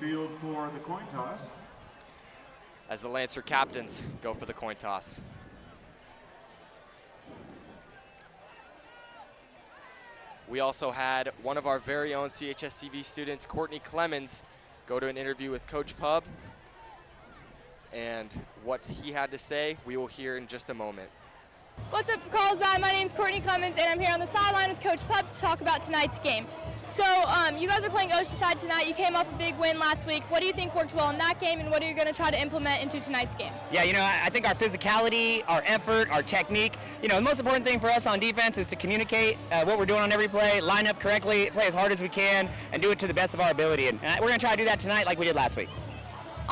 field for the coin toss. As the Lancer captains go for the coin toss. We also had one of our very own CHSCV students, Courtney Clemens, go to an interview with Coach Pub. And what he had to say, we will hear in just a moment. What's up, CARLSBAD? My name's Courtney Clemens, and I'm here on the sideline with Coach Pub to talk about tonight's game. So, you guys are playing Oceanside tonight. You came off a big win last week. What do you think worked well in that game, and what are you going to try to implement into tonight's game? Yeah, you know, I think our physicality, our effort, our technique, you know, the most important thing for us on defense is to communicate what we're doing on every play, line up correctly, play as hard as we can, and do it to the best of our ability. And we're going to try to do that tonight like we did last week.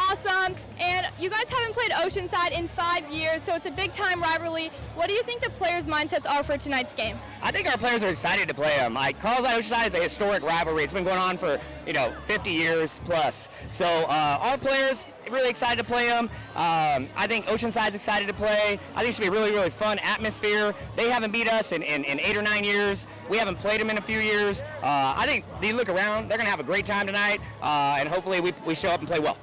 Awesome. And you guys haven't played Oceanside in 5 years, so it's a big-time rivalry. What do you think the players' mindsets are for tonight's game? I think our players are excited to play them. Like, CARLSBAD Oceanside is a historic rivalry. It's been going on for, 50 years plus. So our players are really excited to play them. I think Oceanside's excited to play. I think it should be a really, really fun atmosphere. They haven't beat us in 8 or 9 years. We haven't played them in a few years. I think they look around. They're going to have a great time tonight, and hopefully we show up and play well.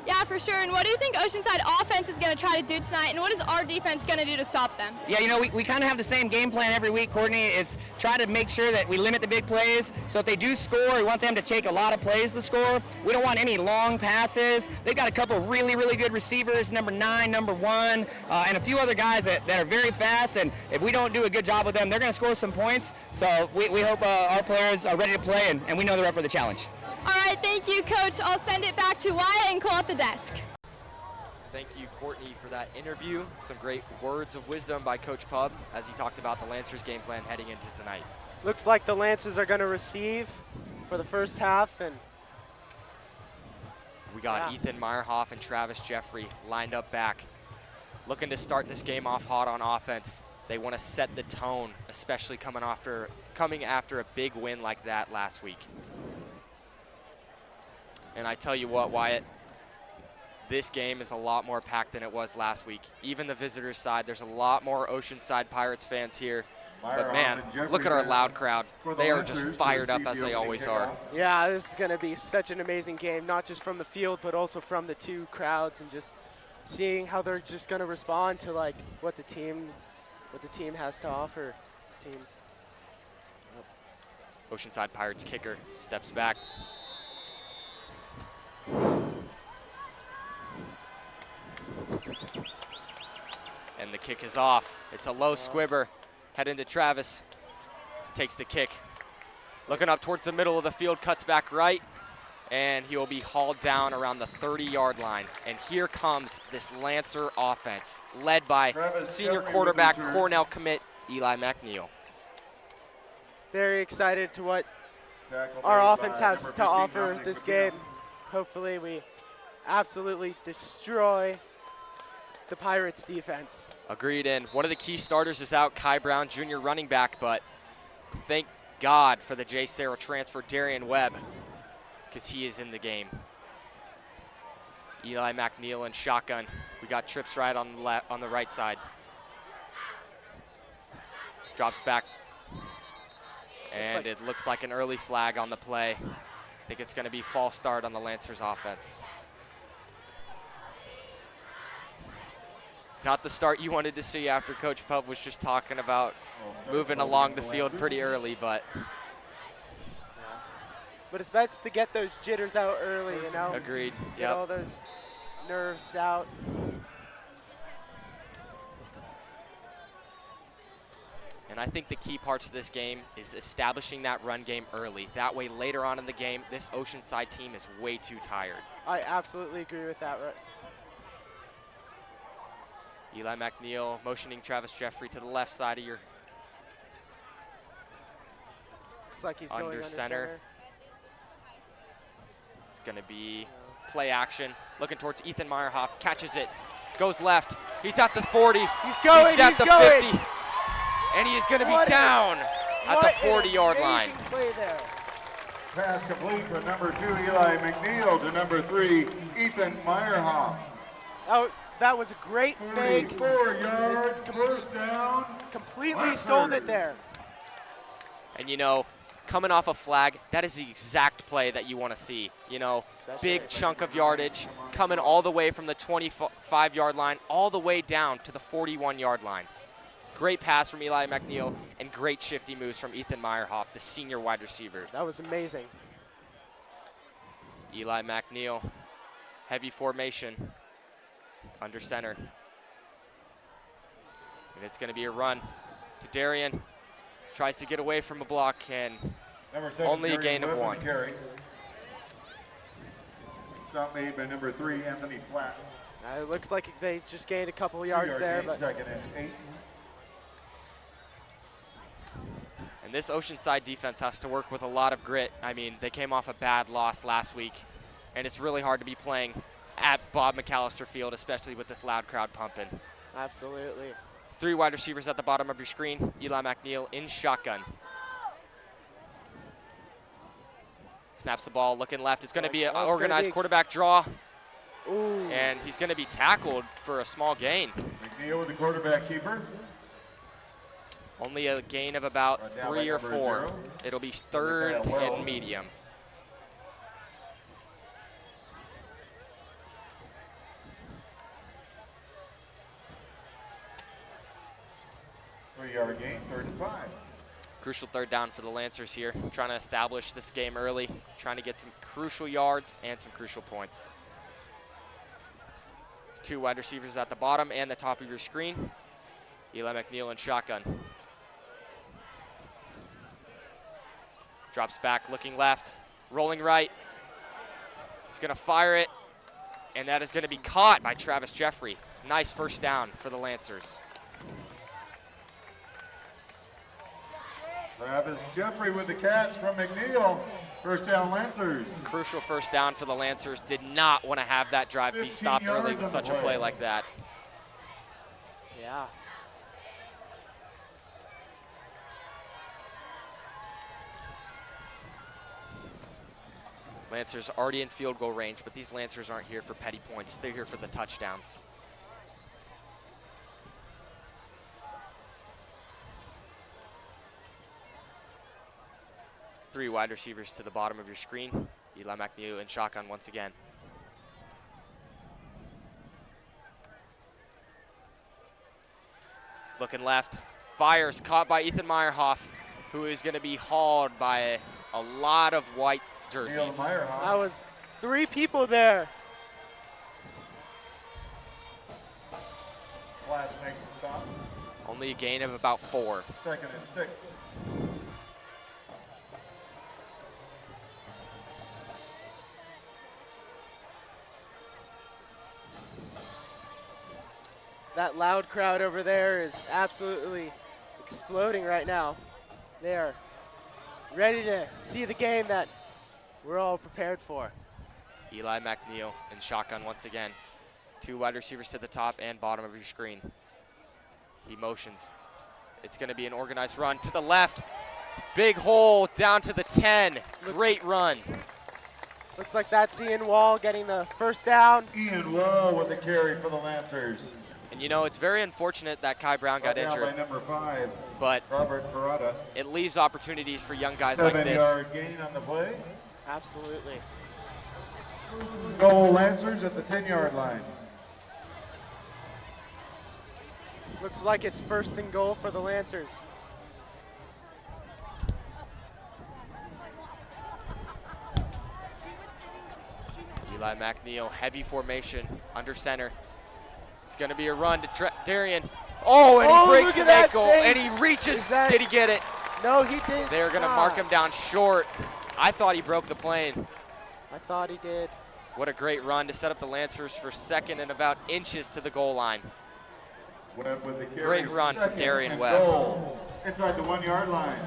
Yeah, for sure. And what do you think Oceanside offense is going to try to do tonight, and what is our defense going to do to stop them? Yeah, we kind of have the same game plan every week, Courtney. It's try to make sure that we limit the big plays. So if they do score, we want them to take a lot of plays to score. We don't want any long passes. They've got a couple really, really good receivers, number 9, number 1, and a few other guys that are very fast. And if we don't do a good job with them, they're going to score some points. So we hope our players are ready to play, and we know they're up for the challenge. All right, thank you, Coach. I'll send it back to Wyatt and call at the desk. Thank you, Courtney, for that interview. Some great words of wisdom by Coach Pub as he talked about the Lancers' game plan heading into tonight. Looks like the Lancers are going to receive for the first half. And we got Ethan Meyerhoff and Travis Jeffrey lined up back, looking to start this game off hot on offense. They want to set the tone, especially coming after a big win like that last week. And I tell you what, Wyatt, this game is a lot more packed than it was last week. Even the visitors' side, there's a lot more Oceanside Pirates fans here. But man, look at our loud crowd. They are just fired up as they always are. Yeah, this is going to be such an amazing game, not just from the field, but also from the two crowds, and just seeing how they're just going to respond to like what the team has to offer. Teams. Oceanside Pirates kicker steps back. And the kick is off. It's a low squibber. Head into Travis. Takes the kick. Looking up towards the middle of the field, cuts back right. And he will be hauled down around the 30-yard line. And here comes this Lancer offense, led by senior quarterback Cornell commit Eli McNeil. Very excited to what our offense has to offer this game. Hopefully we absolutely destroy the Pirates defense. Agreed, and one of the key starters is out, Kai Brown, junior running back, but thank God for the J. Sarah transfer, Darian Webb, because he is in the game. Eli McNeil and shotgun. We got trips right on the right side. Drops back, and it looks like an early flag on the play. I think it's going to be false start on the Lancers offense. Not the start you wanted to see after Coach Pub was just talking about moving along the field pretty early, but. Yeah. But it's best to get those jitters out early, you know? Agreed, Get all those nerves out. And I think the key parts of this game is establishing that run game early. That way, later on in the game, this Oceanside team is way too tired. I absolutely agree with that. Eli McNeil motioning Travis Jeffrey to the left side of your Looks like he's going under center. It's going to be play action. Looking towards Ethan Meyerhoff, catches it, goes left. He's at the 40. He's going. He's at the 50. And he is going to be down at the 40-yard line. Play there. Pass complete from number 2, Eli McNeil, to number 3, Ethan Meyerhoff. Oh, that was a great fake. 4 yards, first down. Completely sold it there. And you know, coming off a flag, that is the exact play that you want to see. You know, big chunk of yardage, coming all the way from the 25-yard line all the way down to the 41-yard line. Great pass from Eli McNeil and great shifty moves from Ethan Meyerhoff, the senior wide receiver. That was amazing. Eli McNeil, heavy formation, under center. And it's going to be a run to Darian. Tries to get away from a block and only a gain of 1. Stop made by number 3, Anthony Platt. It looks like they just gained a couple yards there, but second and 8. And this Oceanside defense has to work with a lot of grit. I mean, they came off a bad loss last week, and it's really hard to be playing at Bob McAllister Field, especially with this loud crowd pumping. absolutely. 3 wide receivers at the bottom of your screen. Eli McNeil in shotgun. Snaps the ball, looking left. It's going to be an organized quarterback draw. Ooh. And he's going to be tackled for a small gain. McNeil with the quarterback keeper. Only a gain of about 3 or 4. 0. It'll be 3rd and medium. Three-yard gain, 3rd and 5. Crucial 3rd down for the Lancers here. Trying to establish this game early. Trying to get some crucial yards and some crucial points. 2 wide receivers at the bottom and the top of your screen. Eli McNeil in shotgun. Drops back, looking left, rolling right. He's going to fire it, and that is going to be caught by Travis Jeffrey. Nice 1st down for the Lancers. Travis Jeffrey with the catch from McNeil. 1st down Lancers. Crucial 1st down for the Lancers. Did not want to have that drive be stopped early with such a play like that. Yeah. Lancers already in field goal range, but these Lancers aren't here for petty points. They're here for the touchdowns. Three wide receivers to the bottom of your screen. Eli McNeil in shotgun once again. He's looking left. Fires, caught by Ethan Meyerhoff, who is going to be hauled by a lot of white jerseys. That was 3 people there. Flats makes the stop. Only a gain of about 4. 2nd and 6. That loud crowd over there is absolutely exploding right now. They are ready to see the game that we're all prepared for. Eli McNeil in shotgun once again. 2 wide receivers to the top and bottom of your screen. He motions. It's going to be an organized run to the left. Big hole down to the 10. Great run. Looks like that's Ian Wall getting the 1st down. Ian Wall with the carry for the Lancers. And you know, it's very unfortunate that Kai Brown got injured, by number 5, but Robert Parada. it leaves opportunities for young guys like this. 7-yard gain on the play. Absolutely. Goal Lancers at the 10-yard line. Looks like it's 1st and goal for the Lancers. Eli McNeil, heavy formation, under center. It's going to be a run to Darian. Oh, and he breaks an ankle, and he reaches. Did he get it? No, he didn't. They're going to mark him down short. I thought he broke the plane. I thought he did. What a great run to set up the Lancers for 2nd and about inches to the goal line. Webb with the carry. Great run from 2nd Darian and Webb. goal. Inside the 1-yard line.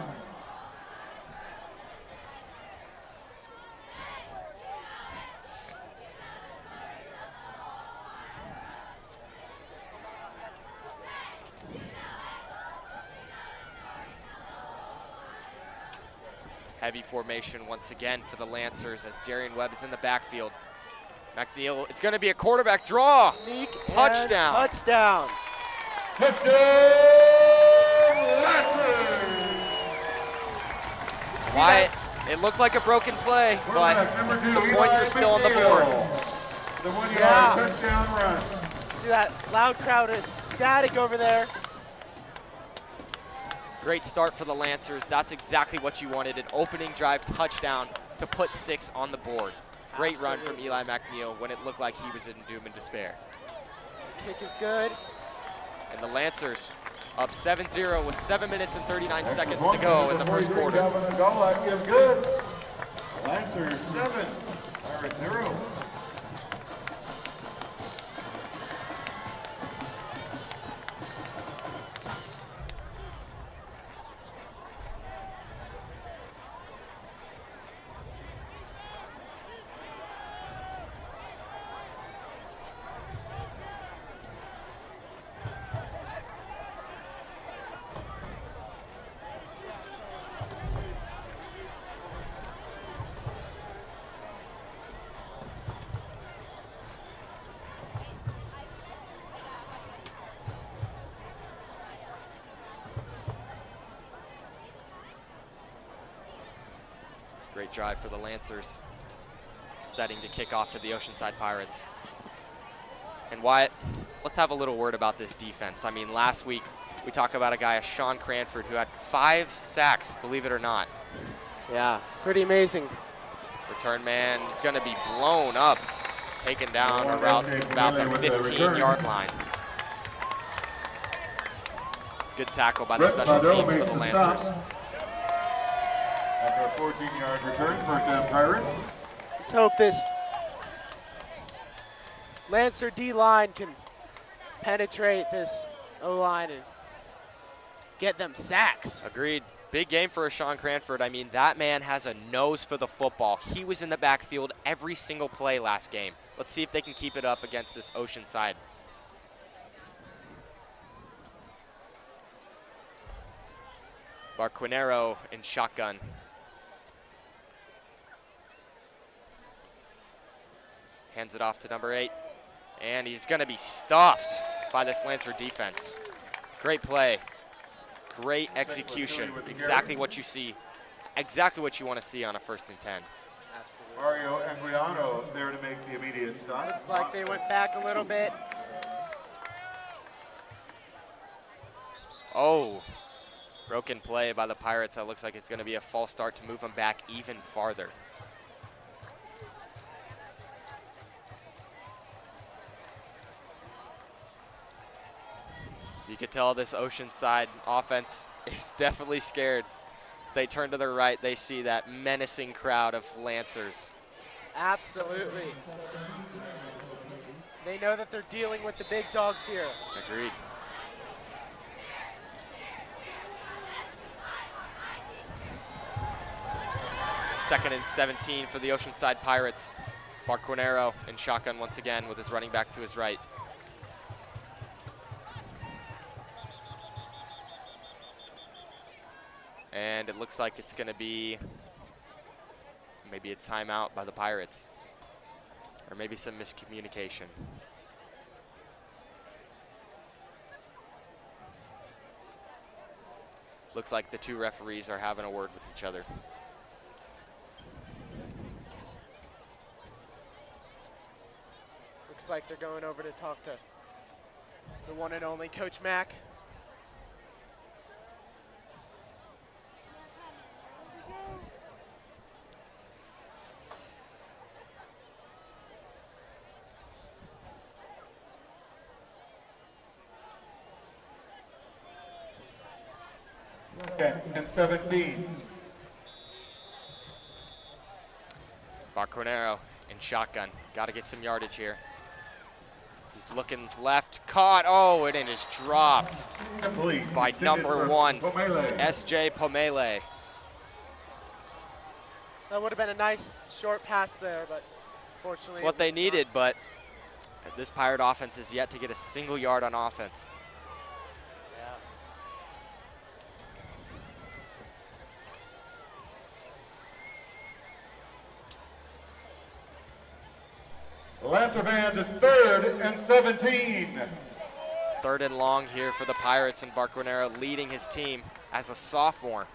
Heavy formation once again for the Lancers as Darian Webb is in the backfield. McNeil, it's going to be a quarterback draw. Sneak Touchdown. Touchdown. Touchdown, Lancers! Wyatt, it looked like a broken play, but the points are still on the board. The 1 yard touchdown run. See that loud crowd is static over there. Great start for the Lancers. That's exactly what you wanted, an opening drive touchdown to put 6 on the board. Great run from Eli McNeil when it looked like he was in doom and despair. Kick is good. And the Lancers up 7-0 with 7 minutes and 39 seconds to go in the first quarter. The goal is good. Lancers 7, Pirates 0. Great drive for the Lancers, setting to kick off to the Oceanside Pirates. And Wyatt, let's have a little word about this defense. I mean, last week we talked about a guy, Sean Cranford, who had 5 sacks, believe it or not. Yeah, pretty amazing. Return man is going to be blown up, taken down around about the 15-yard line. Good tackle by the special teams for the Lancers. After a 14-yard return, first down Pirates. Let's hope this Lancer D-line can penetrate this O-line and get them sacks. Agreed. Big game for Sean Cranford. I mean, that man has a nose for the football. He was in the backfield every single play last game. Let's see if they can keep it up against this Oceanside. Barquinero in shotgun. Hands it off to number 8. And he's going to be stuffed by this Lancer defense. Great play. Great execution. Exactly what you see. Exactly what you want to see on a 1st and 10. Absolutely. Mario Anguiano there to make the immediate stop. Looks like they went back a little bit. Oh, broken play by the Pirates. That looks like it's going to be a false start to move them back even farther. You could tell this Oceanside offense is definitely scared. They turn to their right, they see that menacing crowd of Lancers. Absolutely. They know that they're dealing with the big dogs here. Agreed. Second and 17 for the Oceanside Pirates. Barquinero in shotgun once again with his running back to his right. And it looks like it's going to be maybe a timeout by the Pirates, or maybe some miscommunication. Looks like the 2 referees are having a word with each other. Looks like they're going over to talk to the one and only Coach Mack. And 17. Barquinero in shotgun. Got to get some yardage here. He's looking left, caught. Oh, and it is dropped by number 1, S.J. Pomele. That would have been a nice short pass there, but fortunately It's what they needed, but this Pirate offense is yet to get a single yard on offense. Lancer fans, it's 3rd and 17. 3rd and long here for the Pirates, and Barquinero leading his team as a sophomore.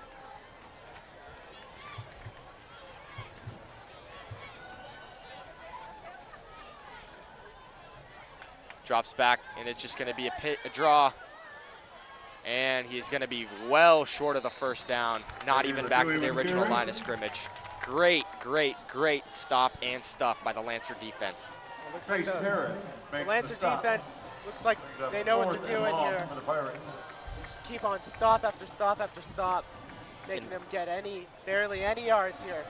Drops back, and it's just going to be a draw. And he's going to be well short of the first down. Not even back to the original line of scrimmage. Great, great, great stop and stuff by the Lancer defense. It looks like the Lancer defense looks like they know what they're doing here. Just keep on stop after stop after stop, making them get barely any yards here.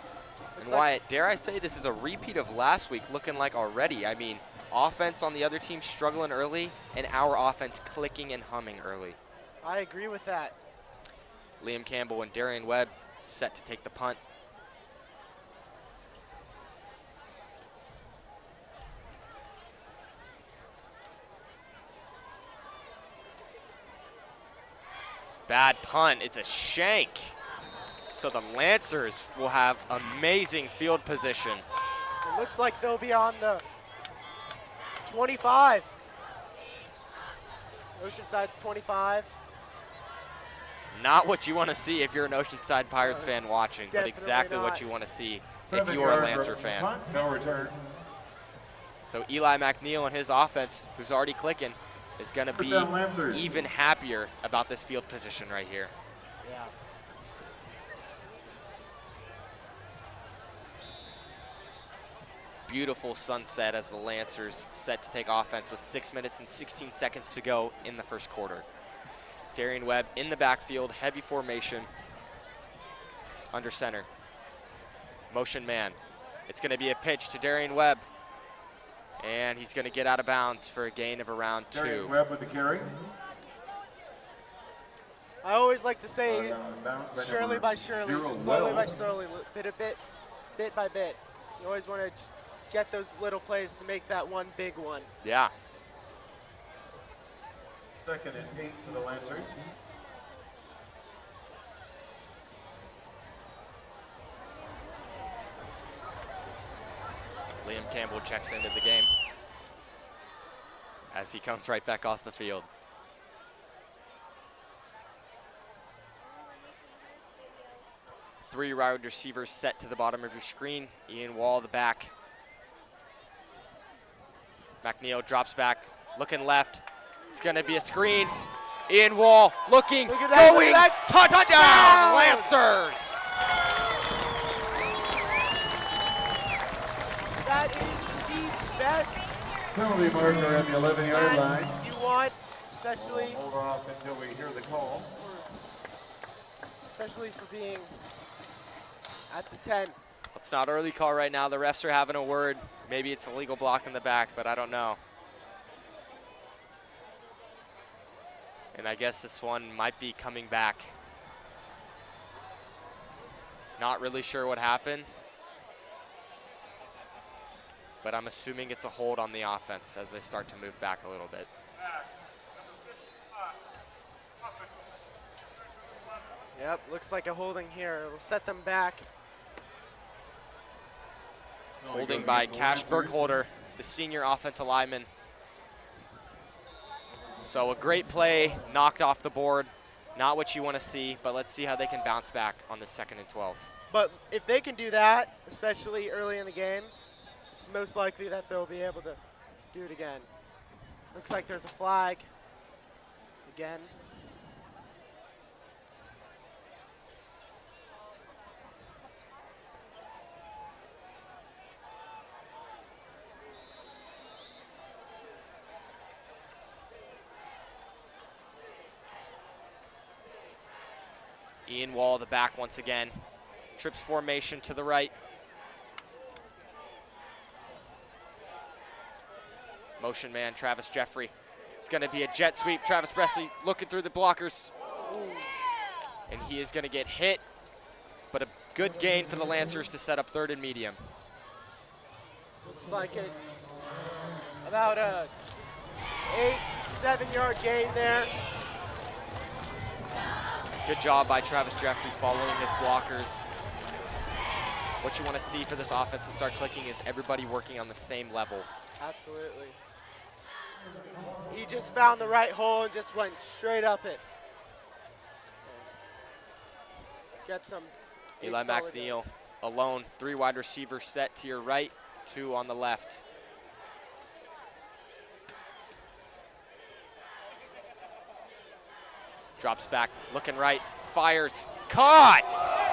And Wyatt, dare I say this is a repeat of last week looking like already. I mean, offense on the other team struggling early, and our offense clicking and humming early. I agree with that. Liam Campbell and Darian Webb set to take the punt. Bad punt, it's a shank. So the Lancers will have amazing field position. It looks like they'll be on the 25. Oceanside's 25. Not what you want to see if you're an Oceanside Pirates fan watching, but exactly what you want to see if you're a Lancer fan. No return. So Eli McNeil and his offense, who's already clicking, is going to be even happier about this field position right here. Yeah. Beautiful sunset as the Lancers set to take offense with 6 minutes and 16 seconds to go in the first quarter. Darian Webb in the backfield, heavy formation, under center. Motion man. It's going to be a pitch to Darian Webb, and he's going to get out of bounds for a gain of around 2. Darian Webb with the carry. I always like to say surely by surely, just slowly by slowly, bit by bit. You always want to get those little plays to make that one big one. Yeah. 2nd and 8 for the Lancers. Liam Campbell checks into the game as he comes right back off the field. Three wide receivers set to the bottom of your screen. Ian Wall, the back. McNeil drops back, looking left. It's going to be a screen. Ian Wall looking, going, touchdown, Lancers! That is the best Penalty marker at the 11-yard line. you want, especially Hold off until we hear the call. Especially for being at the 10. It's not early call right now. The refs are having a word. Maybe it's a legal block in the back, but I don't know. And I guess this one might be coming back. Not really sure what happened, but I'm assuming it's a hold on the offense as they start to move back a little bit. Yep, looks like a holding here. It'll set them back. Holding by Cash Burkholder, the senior offensive lineman. So a great play, knocked off the board. Not what you want to see, but let's see how they can bounce back on the 2nd and 12. But if they can do that, especially early in the game, it's most likely that they'll be able to do it again. Looks like there's a flag again. Ian Wall, the back once again. Trips formation to the right. Motion man, Travis Jeffrey. It's going to be a jet sweep. Travis Presley looking through the blockers. And he is going to get hit, but a good gain for the Lancers to set up 3rd and medium. Looks like it. About a 7-yard gain there. Good job by Travis Jeffrey following his blockers. What you want to see for this offense to start clicking is everybody working on the same level. Absolutely. He just found the right hole and just went straight up it. Get some. Eli McNeil alone, 3 wide receivers set to your right, 2 on the left. Drops back, looking right, fires, caught,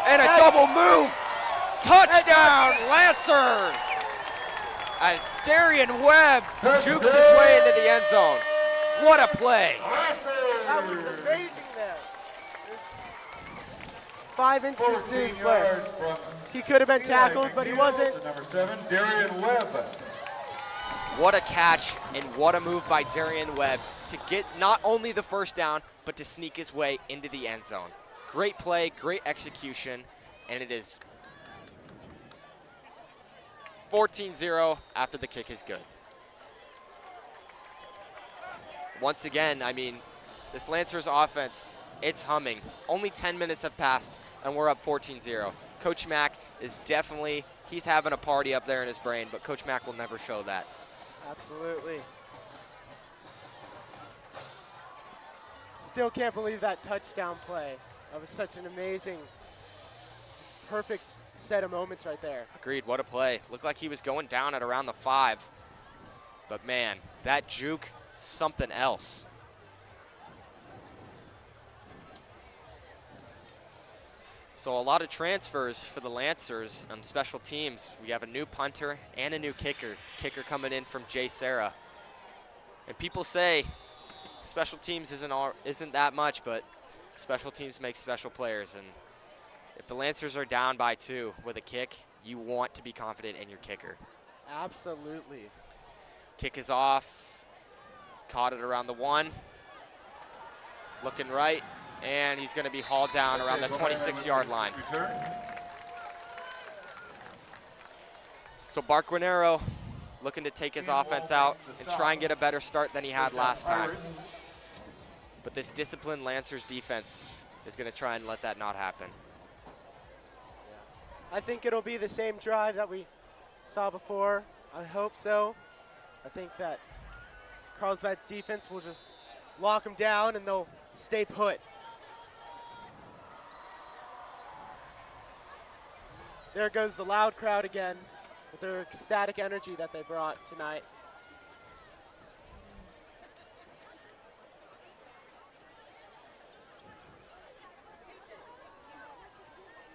and a double move. Touchdown, Lancers! As Darian Webb jukes his way into the end zone. What a play. That was amazing there. There's 5 instances where he could have been tackled, but he wasn't. Number 7, Darian Webb. What a catch and what a move by Darian Webb to get not only the first down, but to sneak his way into the end zone. Great play, great execution, and it is 14-0 after the kick is good. Once again, I mean, this Lancers offense, it's humming. Only 10 minutes have passed, and we're up 14-0. Coach Mack is definitely, he's having a party up there in his brain, but Coach Mack will never show that. Absolutely. Still can't believe that touchdown play. That was such an amazing, just perfect set of moments right there. Agreed, what a play. Looked like he was going down at around the 5. But man, that juke, something else. So a lot of transfers for the Lancers on special teams. We have a new punter and a new kicker. Kicker coming in from Jay Serra. And people say special teams isn't that much, but special teams make special players. And if the Lancers are down by 2 with a kick, you want to be confident in your kicker. Absolutely. Kick is off. Caught it around the 1. Looking right. And he's going to be hauled down around the 26-yard line. So Barquinero looking to take his offense out and try and get a better start than he had last time. But this disciplined Lancers defense is going to try and let that not happen. I think it'll be the same drive that we saw before. I hope so. I think that Carlsbad's defense will just lock them down and they'll stay put. There goes the loud crowd again with their ecstatic energy that they brought tonight.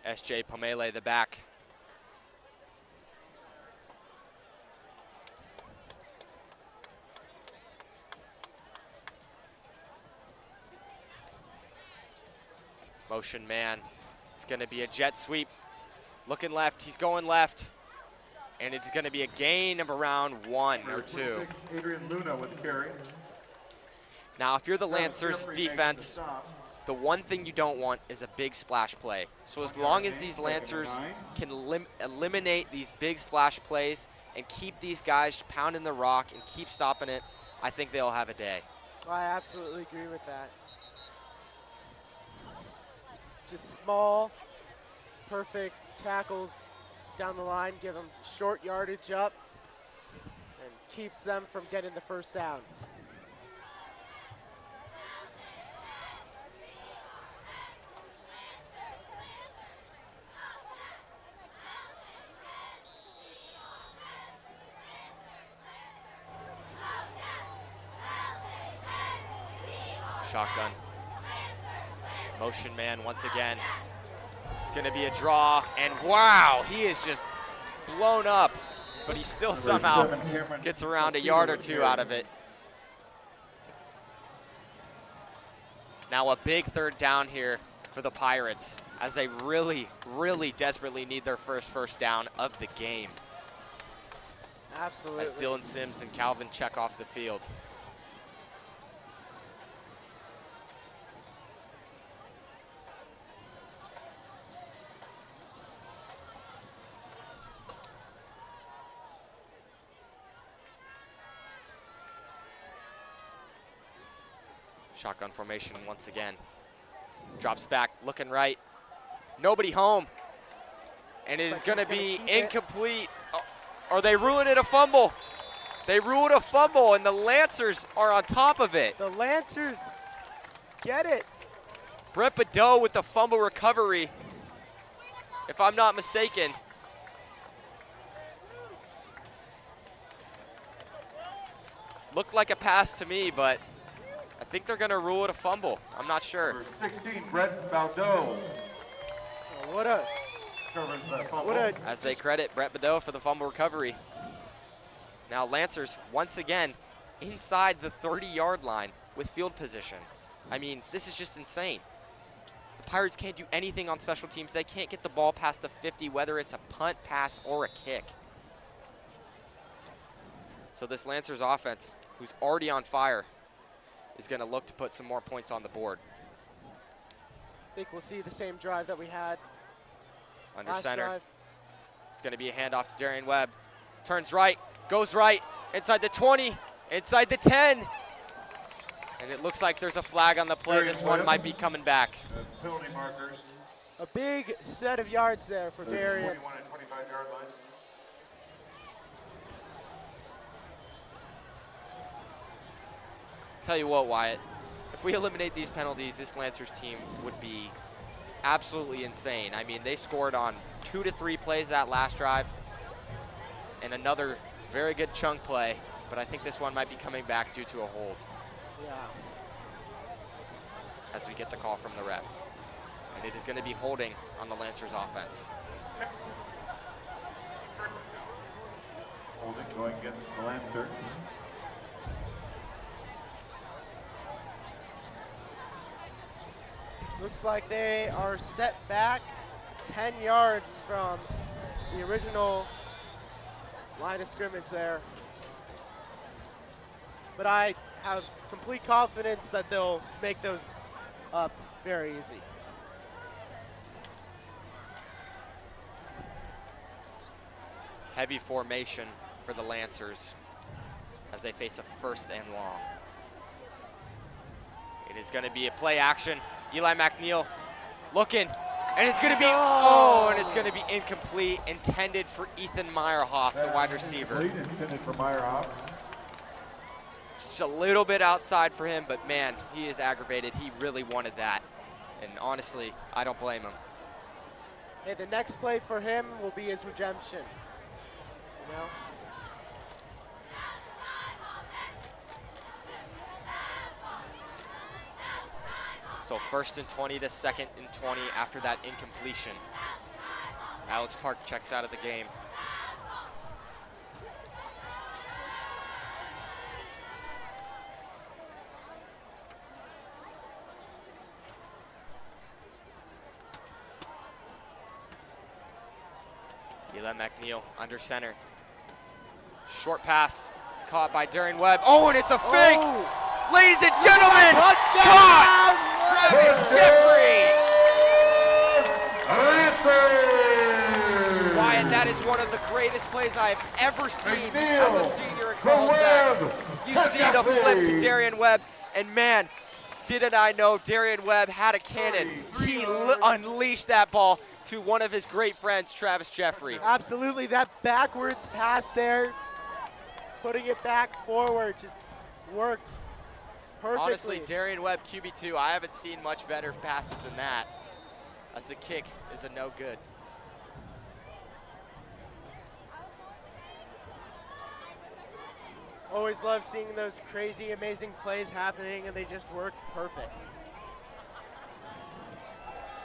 S.J. Pomele, the back. Motion man. It's going to be a jet sweep. Looking left, he's going left. And it's going to be a gain of around 1 or 2. Adrian Luna with the carry. Now, if you're the Lancers defense, the one thing you don't want is a big splash play. So as long as these Lancers can eliminate these big splash plays and keep these guys pounding the rock and keep stopping it, I think they'll have a day. I absolutely agree with that. Just small, perfect tackles down the line, give them short yardage up, and keeps them from getting the first down. Shotgun. Motion man once again. It's going to be a draw, and wow, he is just blown up, but he still somehow gets around a yard or 2 out of it. Now a big 3rd down here for the Pirates as they really, really desperately need their first down of the game. Absolutely. As Dylan Sims and Calvin check off the field. Shotgun formation once again. Drops back, looking right. Nobody home. And it is going to be incomplete. Oh, are they ruling it a fumble? They ruled a fumble, and the Lancers are on top of it. The Lancers get it. Brett Badeau with the fumble recovery, if I'm not mistaken. Looked like a pass to me, but I think they're going to rule it a fumble. I'm not sure. Number 16, Brett Baldo. What a Covers that fumble. what a As they credit Brett Badeau for the fumble recovery. Now Lancers, once again, inside the 30-yard line with field position. I mean, this is just insane. The Pirates can't do anything on special teams. They can't get the ball past the 50, whether it's a punt, pass, or a kick. So this Lancers offense, who's already on fire, is going to look to put some more points on the board. I think we'll see the same drive that we had Under last center. drive. It's going to be a handoff to Darian Webb. Turns right, goes right, inside the 20, inside the 10. And it looks like there's a flag on the play. Darian This one Webb. might be coming back. Penalty markers. A big set of yards there for Darian. 21 and 25-yard line. Tell you what, Wyatt, if we eliminate these penalties, this Lancers team would be absolutely insane. I mean, they scored on 2 to 3 plays that last drive and another very good chunk play, but I think this one might be coming back due to a hold Yeah. as we get the call from the ref. And it is going to be holding on the Lancers offense. Holding going against the Lancer. Looks like they are set back 10 yards from the original line of scrimmage there. But I have complete confidence that they'll make those up very easy. Heavy formation for the Lancers as they face a 1st and long. It is going to be a play action. Eli McNeil looking, and it's going to be, and it's going to be incomplete, intended for Ethan Meyerhoff, the wide receiver. Intended for Meyerhoff. Just a little bit outside for him, but man, he is aggravated. He really wanted that. And honestly, I don't blame him. Hey, the next play for him will be his redemption. You know? So 1st and 20 to 2nd and 20 after that incompletion. Alex Park checks out of the game. Eli McNeil under center. Short pass caught by Darian Webb. Oh, and it's a fake! Oh. Ladies and gentlemen, caught! Travis Jeffrey! Wyatt, that is one of the greatest plays I have ever seen as a senior in Carlsbad. You see the flip to Darian Webb, and man, didn't I know Darian Webb had a cannon. He unleashed that ball to one of his great friends, Travis Jeffrey. Absolutely, that backwards pass there, putting it back forward, just worked perfectly. Honestly, Darian Webb, QB2, I haven't seen much better passes than that, as the kick is a no good. Always love seeing those crazy, amazing plays happening, and they just work perfect.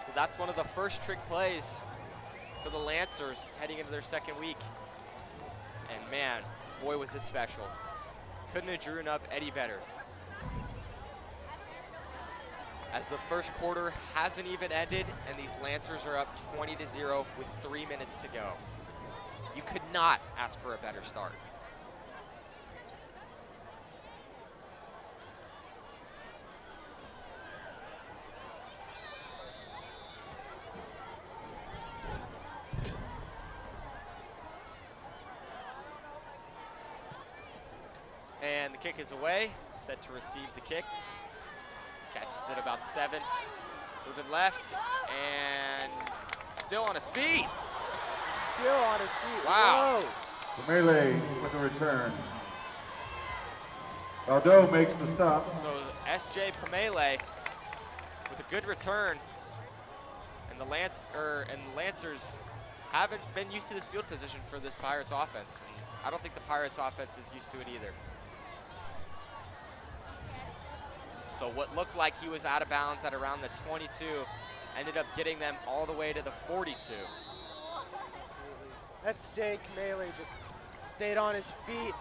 So that's one of the first trick plays for the Lancers heading into their 2nd week. And man, boy was it special. Couldn't have drewn up any better. As the 1st quarter hasn't even ended and these Lancers are up 20-0 with 3 minutes to go. You could not ask for a better start. And the kick is away, set to receive the kick. Catches it about the 7, moving left, and still on his feet. Still on his feet. Wow. Whoa. Melee with the return. Baldo makes the stop. So S.J. Pamele with a good return, and the Lancers haven't been used to this field position for this Pirates offense. And I don't think the Pirates offense is used to it either. So what looked like he was out of bounds at around the 22 ended up getting them all the way to the 42. Absolutely. That's Jake Melee, just stayed on his feet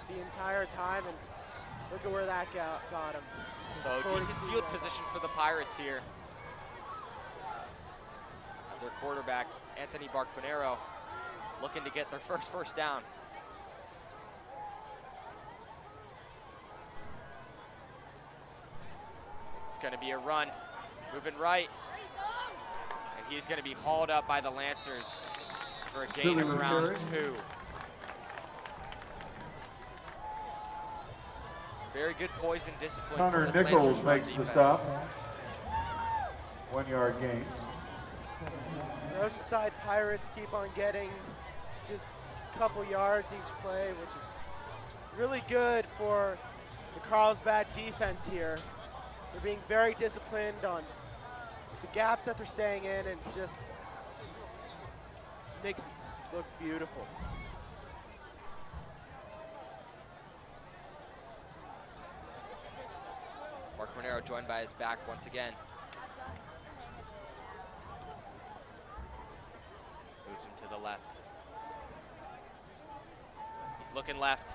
the entire time, and look at where that got him. So 42 decent field yards. position for the Pirates here. As their quarterback, Anthony Barquinero, looking to get their first down. It's going to be a run, moving right, and he's going to be hauled up by the Lancers for a gain of around 2. Very good poise and discipline Connor from this Nichols Lancers run makes the defense. stop. 1 yard gain. The Oceanside Pirates keep on getting just a couple yards each play, which is really good for the Carlsbad defense here. They're being very disciplined on the gaps that they're staying in, and just makes it look beautiful. Barquinero joined by his back once again. Moves him to the left. He's looking left.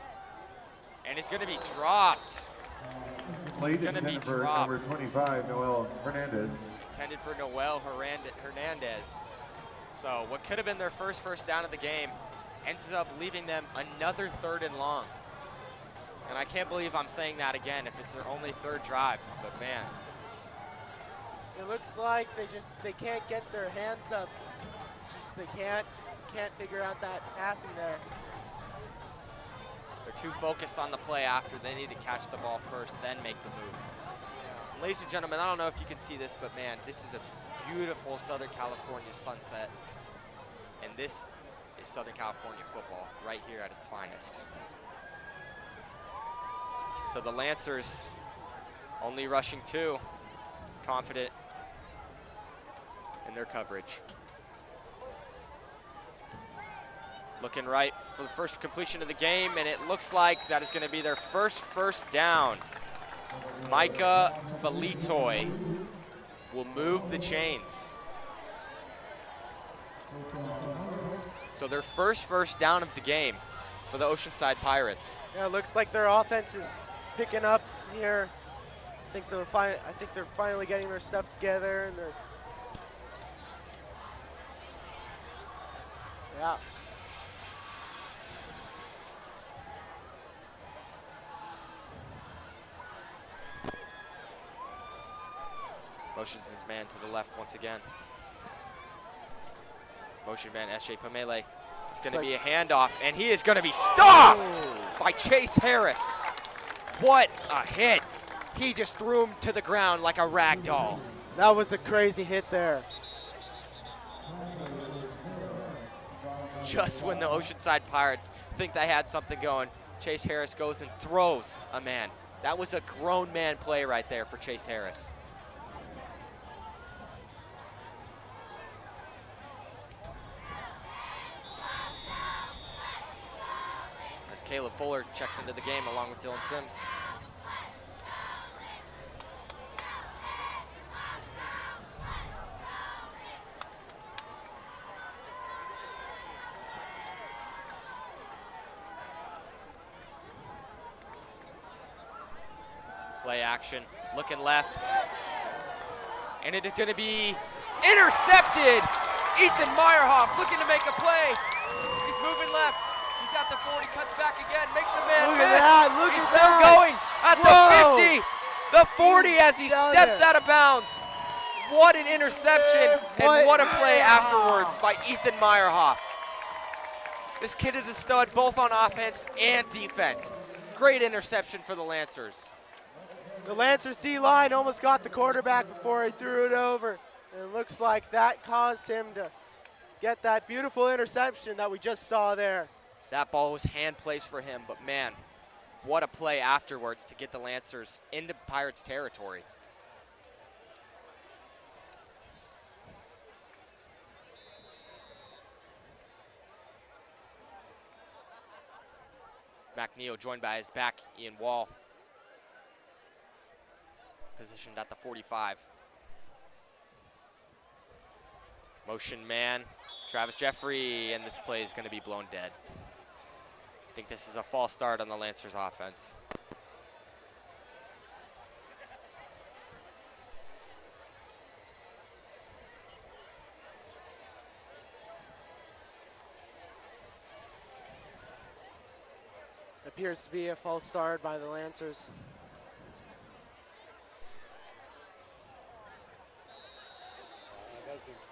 And he's going to be dropped. Late gonna be intended for dropped. number 25, Noel Hernandez. Intended for Noel Hernandez. So what could have been their first down of the game ends up leaving them another 3rd and long. And I can't believe I'm saying that again if it's their only 3rd drive, but man. It looks like they can't get their hands up. It's just they can't figure out that passing there. They're too focused on the play after. They need to catch the ball first, then make the move. Ladies and gentlemen, I don't know if you can see this, but man, this is a beautiful Southern California sunset. And this is Southern California football right here at its finest. So the Lancers only rushing 2, confident in their coverage. Looking right for the first completion of the game, and it looks like that is going to be their first down. Micah Felitoy will move the chains. So their first down of the game for the Oceanside Pirates. Yeah, it looks like their offense is picking up here. I think they're finally getting their stuff together, and they're yeah. Motions his man to the left once again. Motion man S.J. Pamele. It's going to be a handoff, and he is going to be stuffed by Chase Harris. What a hit. He just threw him to the ground like a rag doll. That was a crazy hit there. Just when the Oceanside Pirates think they had something going, Chase Harris goes and throws a man. That was a grown man play right there for Chase Harris. Caleb Fuller checks into the game along with Dylan Sims. Play action, looking left. And it is going to be intercepted. Ethan Meyerhoff looking to make a play. He's moving left. He's at the 40, cuts back again, makes a man miss. He's still going at the 50, the 40 as he steps out of bounds. What an interception and what a play afterwards by Ethan Meyerhoff. This kid is a stud both on offense and defense. Great interception for the Lancers. The Lancers D-line almost got the quarterback before he threw it over. And it looks like that caused him to get that beautiful interception that we just saw there. That ball was hand placed for him, but man, what a play afterwards to get the Lancers into Pirates territory. McNeil joined by his back, Ian Wall. positioned at the 45. Motion man, Travis Jeffrey, and this play is going to be blown dead. I think this is a false start on the Lancers offense. Appears to be a false start by the Lancers.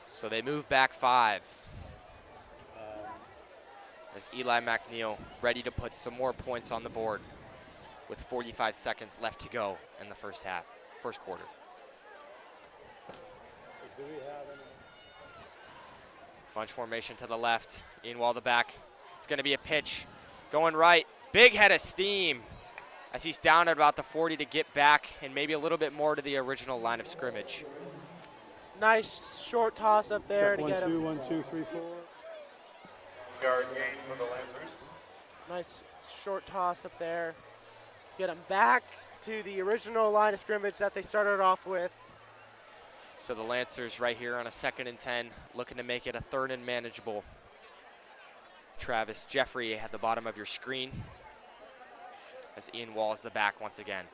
So they move back 5. As Eli McNeil ready to put some more points on the board with 45 seconds left to go in the first quarter. Bunch formation to the left, Ian Wall the back. It's gonna be a pitch, going right. Big head of steam as he's down at about the 40 to get back and maybe a little bit more to the original line of scrimmage. Nice short toss up there to get him. 1, 2, 3, 4. Yard gain for the Lancers. Nice short toss up there. Get him back to the original line of scrimmage that they started off with. So the Lancers right here on a 2nd and 10, looking to make it a 3rd and manageable. Travis Jeffrey at the bottom of your screen as Ian Wall is the back once again.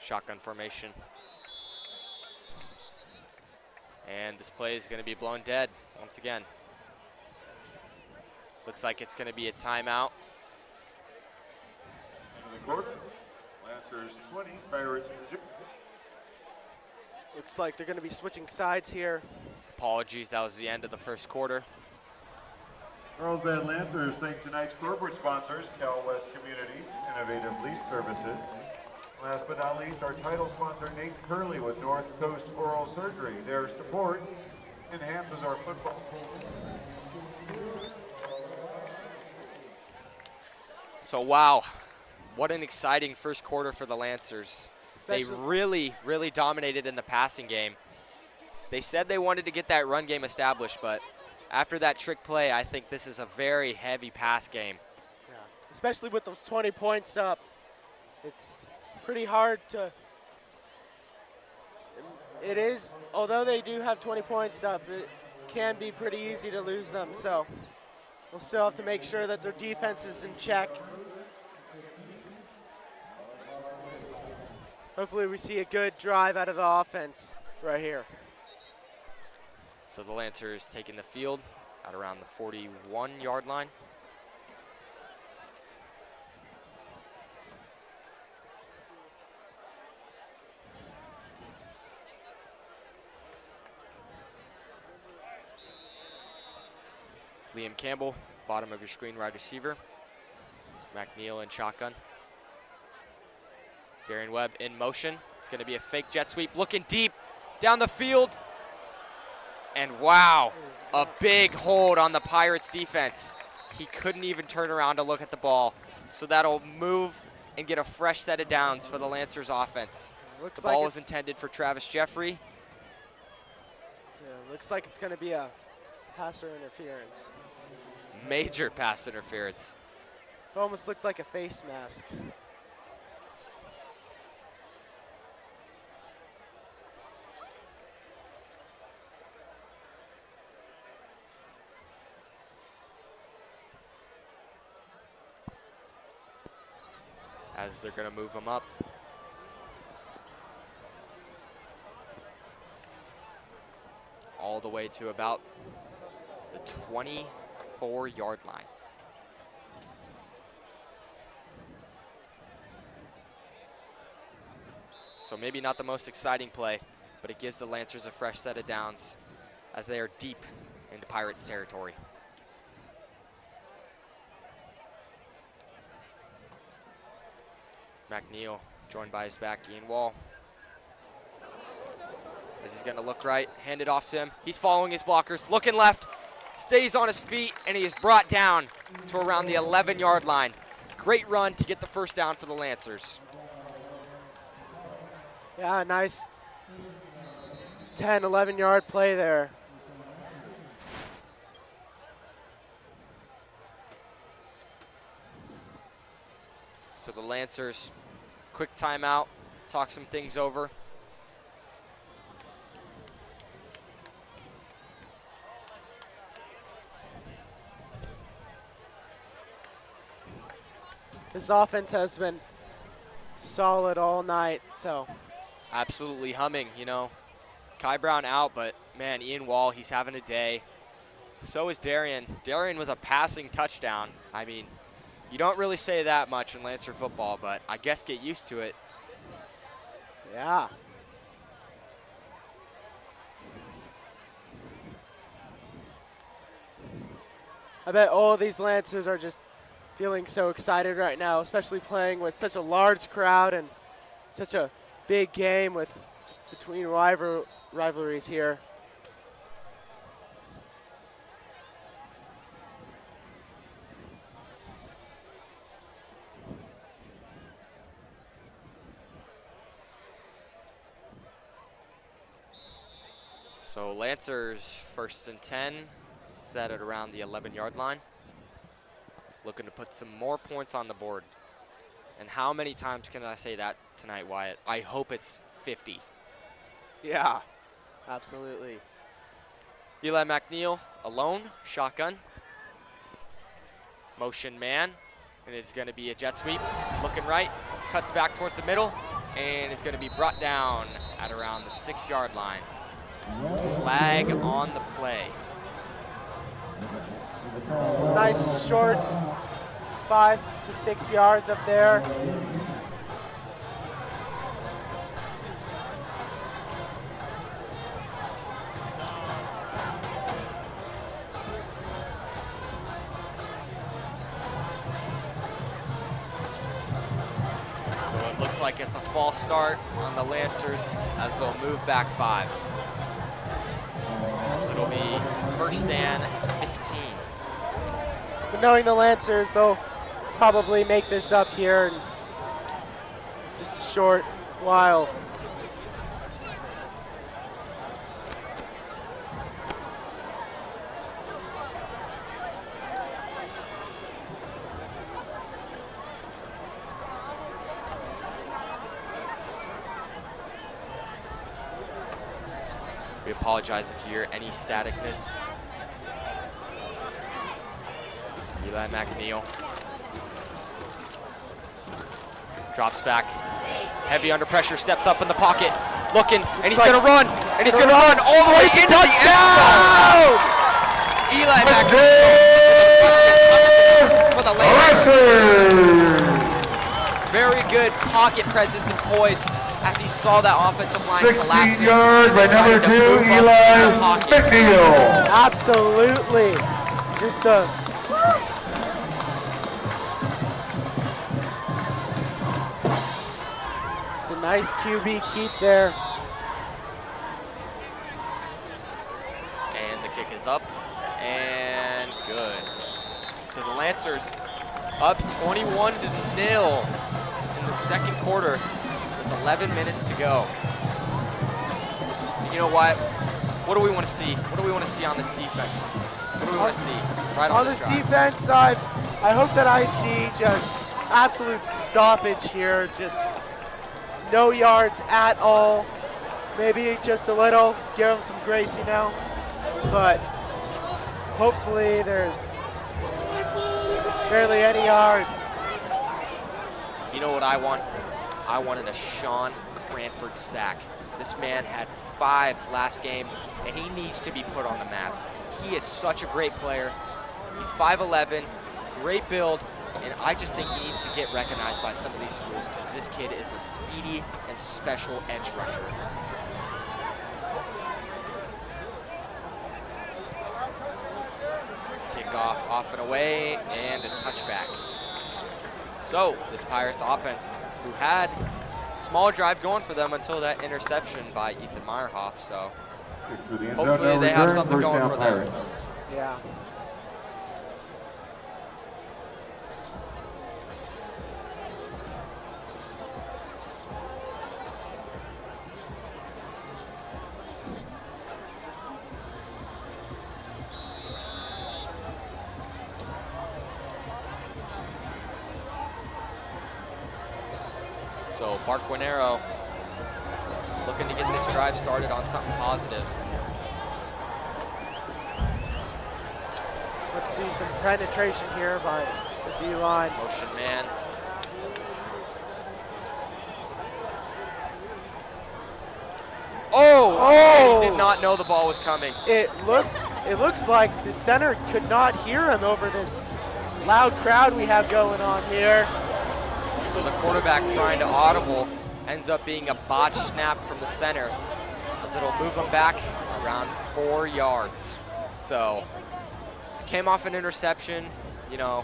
Shotgun formation. And this play is going to be blown dead once again. Looks like it's going to be a timeout. End of the quarter. Lancers 20, Pirates 0. Looks like they're going to be switching sides here. Apologies, that was the end of the first quarter. Carlsbad Lancers thank tonight's corporate sponsors, Cal West Communities, Innovative Lease Services. Last but not least, our title sponsor, Nate Curley with North Coast Oral Surgery. Their support enhances our football. So wow, what an exciting first quarter for the Lancers. They Especially really dominated in the passing game. They said they wanted to get that run game established, but after that trick play, I think this is a very heavy pass game. Yeah. Especially with those 20 points up. It's pretty hard to, it is, although they do have 20 points up, it can be pretty easy to lose them. So we'll still have to make sure that their defense is in check. Hopefully we see a good drive out of the offense right here. So the Lancers taking the field at around the 41-yard line. Liam Campbell, bottom of your screen, wide receiver. McNeil in shotgun. Darian Webb in motion. It's going to be a fake jet sweep, looking deep down the field. And wow, a big hold on the Pirates defense. He couldn't even turn around to look at the ball. So that'll move and get a fresh set of downs for the Lancers offense. The ball was intended for Travis Jeffrey. Yeah, looks like it's going to be a passer interference. Major pass interference. It almost looked like a face mask. As they're going to move him up. All the way to about the 24-yard line. So maybe not the most exciting play, but it gives the Lancers a fresh set of downs as they are deep into Pirates territory. McNeil joined by his back, Ian Wall. As he's gonna look right, hand it off to him. He's following his blockers, looking left, stays on his feet, and he is brought down to around the 11-yard line. Great run to get the first down for the Lancers. Yeah, nice 10, 11-yard play there. So the Lancers, quick timeout, talk some things over. This offense has been solid all night, so. Absolutely humming, you know. Kai Brown out, but man, Ian Wall, he's having a day. So is Darian. Darian with a passing touchdown. I mean, you don't really say that much in Lancer football, but I guess get used to it. Yeah. I bet all these Lancers are just feeling so excited right now, especially playing with such a large crowd and such a big game with between rivalries here. So Lancers 1st and 10, set at around the 11-yard line. Looking to put some more points on the board. And how many times can I say that tonight, Wyatt? I hope it's 50. Yeah, absolutely. Eli McNeil alone, shotgun. Motion man, and it's going to be a jet sweep. Looking right, cuts back towards the middle, and it's going to be brought down at around the 6-yard line. Flag on the play. Nice short 5 to 6 yards up there. So it looks like it's a false start on the Lancers as they'll move back 5. So it'll be 1st and 15. But knowing the Lancers, they'll probably make this up here in just a short while. We apologize if you hear any staticness. Eli McNeil drops back, heavy under pressure, steps up in the pocket, looking, and he's gonna run, and he's gonna run all the way into the end zone. Eli McNeil for the Lancers. Very good pocket presence and poise as he saw that offensive line collapse. 16 yards by number 2, Eli McNeil. Absolutely. Just a nice QB keep there. And the kick is up and good. So the Lancers up 21-0 in the 2nd quarter with 11 minutes to go. And you know what? What do we want to see? What do we want to see on this defense? What do we want to see right on this drive? defense, I hope that I see just absolute stoppage here, just no yards at all. Maybe just a little, give them some grace, you know. But hopefully there's barely any yards. You know what I want? I wanted a Sean Cranford sack. This man had 5 last game, and he needs to be put on the map. He is such a great player. He's 5'11", great build, and I just think he needs to get recognized by some of these schools because this kid is a speedy and special edge rusher. Kickoff off and away, and a touchback. So this Pirates offense, who had a small drive going for them until that interception by Ethan Meyerhoff, so hopefully they have something going for them. Yeah. So Barquinero looking to get this drive started on something positive. Let's see some penetration here by the D-line. Motion man. Oh! He did not know the ball was coming. It looks like the center could not hear him over this loud crowd we have going on here. So the quarterback trying to audible ends up being a botch snap from the center, as it'll move him back around 4 yards. So came off an interception, you know,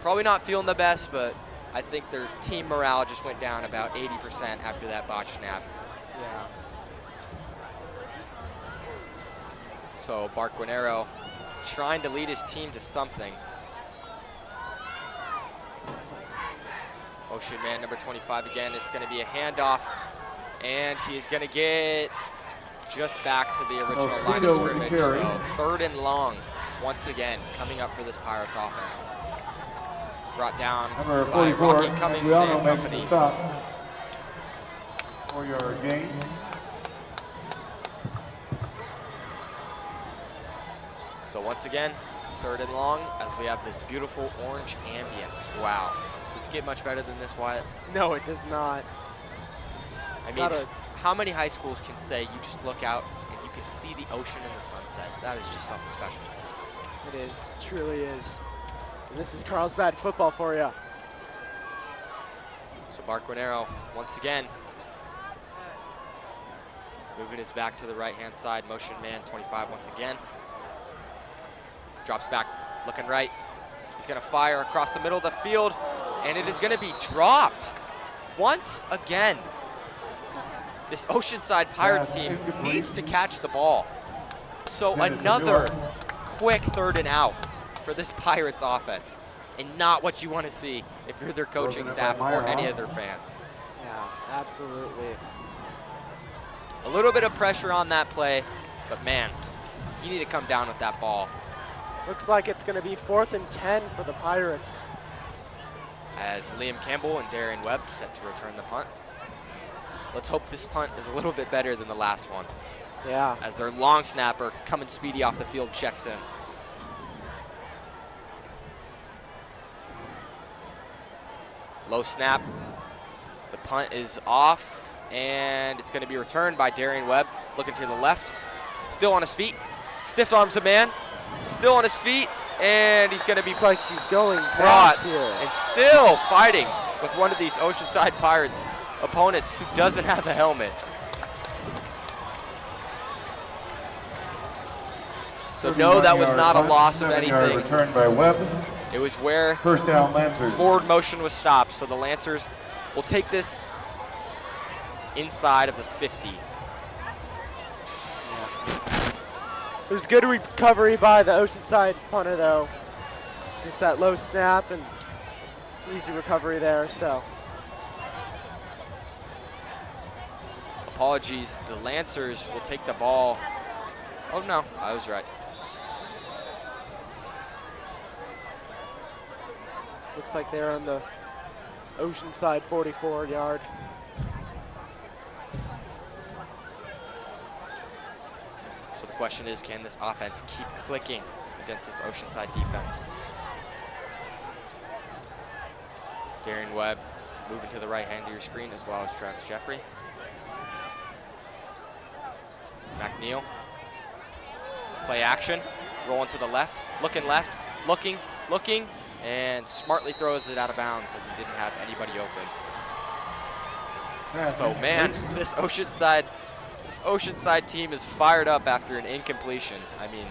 probably not feeling the best, but I think their team morale just went down about 80% after that botch snap. Yeah. So Barquinero trying to lead his team to something. Motion man number 25 again. It's going to be a handoff, and he is going to get just back to the original line of scrimmage. So 3rd and long once again coming up for this Pirates offense. Brought down by Rocky Cummings and company. For your gain. So once again, 3rd and long as we have this beautiful orange ambience. Wow. Does it get much better than this, Wyatt? No, it does not. I mean, how many high schools can say you just look out and you can see the ocean and the sunset? That is just something special. It is, it truly is. And this is Carlsbad football for you. So Barquinero, once again, moving his back to the right-hand side. Motion man, 25 once again. Drops back, looking right. He's going to fire across the middle of the field, and it is going to be dropped once again. This Oceanside Pirates team needs to catch the ball. So another quick 3rd and out for this Pirates offense, and not what you want to see if you're their coaching staff or any of their fans. Yeah, absolutely. A little bit of pressure on that play, but man, you need to come down with that ball. Looks like it's going to be 4th and 10 for the Pirates. As Liam Campbell and Darian Webb set to return the punt. Let's hope this punt is a little bit better than the last one. Yeah. As their long snapper coming speedy off the field checks in. Low snap. The punt is off, and it's going to be returned by Darian Webb. Looking to the left. Still on his feet. Stiff arms a man. Still on his feet, and he's going to be like he's going brought here. And still fighting with one of these Oceanside Pirates opponents who doesn't have a helmet. So no, that was not a loss of anything. Returned by Webb. It was where first down Lancers. Forward motion was stopped, so the Lancers will take this inside of the 50. It was good recovery by the Oceanside punter, though. It's just that low snap and easy recovery there, so. Apologies, the Lancers will take the ball. Oh no, I was right. Looks like they're on the Oceanside 44-yard. So the question is, can this offense keep clicking against this Oceanside defense? Darian Webb moving to the right hand of your screen, as well as Travis Jeffrey. McNeil. Play action. Rolling to the left. Looking, and smartly throws it out of bounds as he didn't have anybody open. So man, this Oceanside team is fired up after an incompletion. I mean,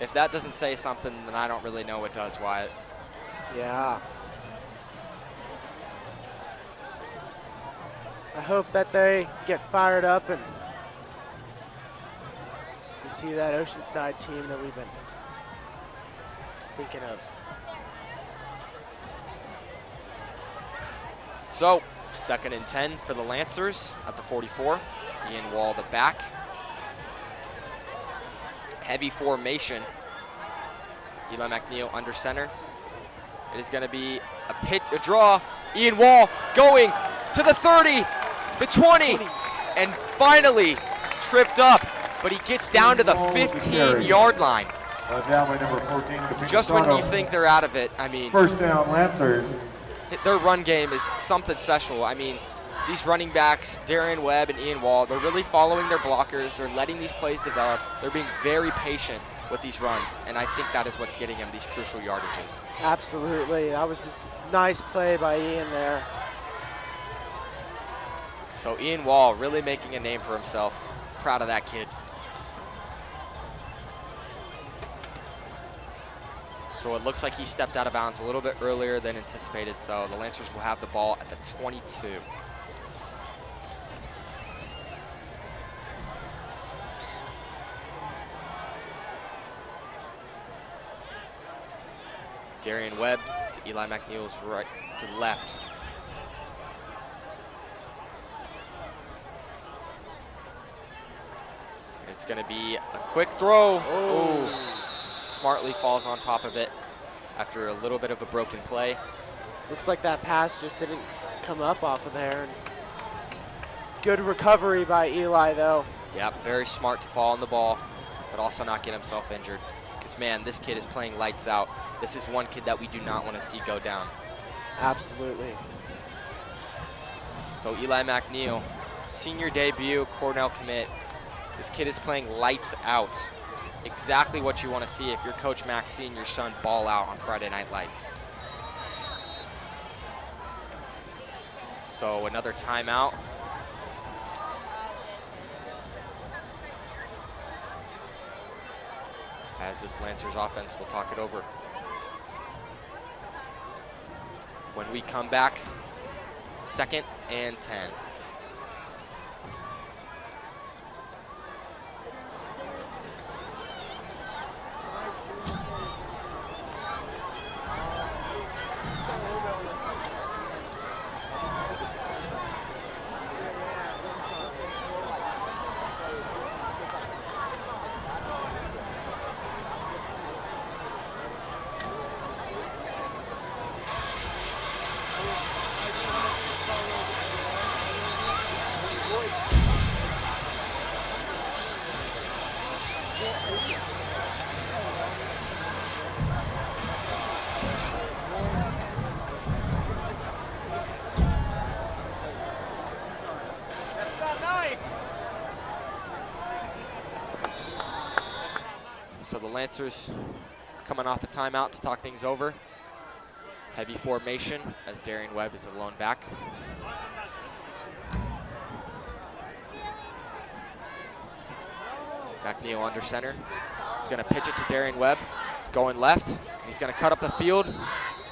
if that doesn't say something, then I don't really know what does, Wyatt. Yeah. I hope that they get fired up and we see that Oceanside team that we've been thinking of. So, 2nd and 10 for the Lancers at the 44. Ian Wall, the back. Heavy formation. Eli McNeil under center. It is going to be a draw. Ian Wall going to the 30, the 20, and finally tripped up, but he gets down to the 15-yard line. Down by number 14. Just when you think they're out of it, I mean, first down, Lancers. their run game is something special. I mean, these running backs, Darian Webb and Ian Wall, they're really following their blockers. They're letting these plays develop. They're being very patient with these runs, and I think that is what's getting them these crucial yardages. Absolutely. That was a nice play by Ian there. So Ian Wall really making a name for himself. Proud of that kid. So it looks like he stepped out of bounds a little bit earlier than anticipated, so the Lancers will have the ball at the 22. Darian Webb to Eli McNeil's right to the left. It's going to be a quick throw. Oh. Smartly falls on top of it after a little bit of a broken play. Looks like that pass just didn't come up off of there. And it's good recovery by Eli, though. Yep, very smart to fall on the ball, but also not get himself injured. Because, man, this kid is playing lights out. This is one kid that we do not want to see go down. Absolutely. So Eli McNeil, senior debut, Cornell commit. This kid is playing lights out. Exactly what you want to see if you're Coach Mack seeing your son ball out on Friday Night Lights. So another timeout. As this Lancers offense will talk it over. When we come back, 2nd and 10. So the Lancers coming off a timeout to talk things over. Heavy formation as Darian Webb is the lone back. McNeil under center. He's going to pitch it to Darian Webb, going left. He's going to cut up the field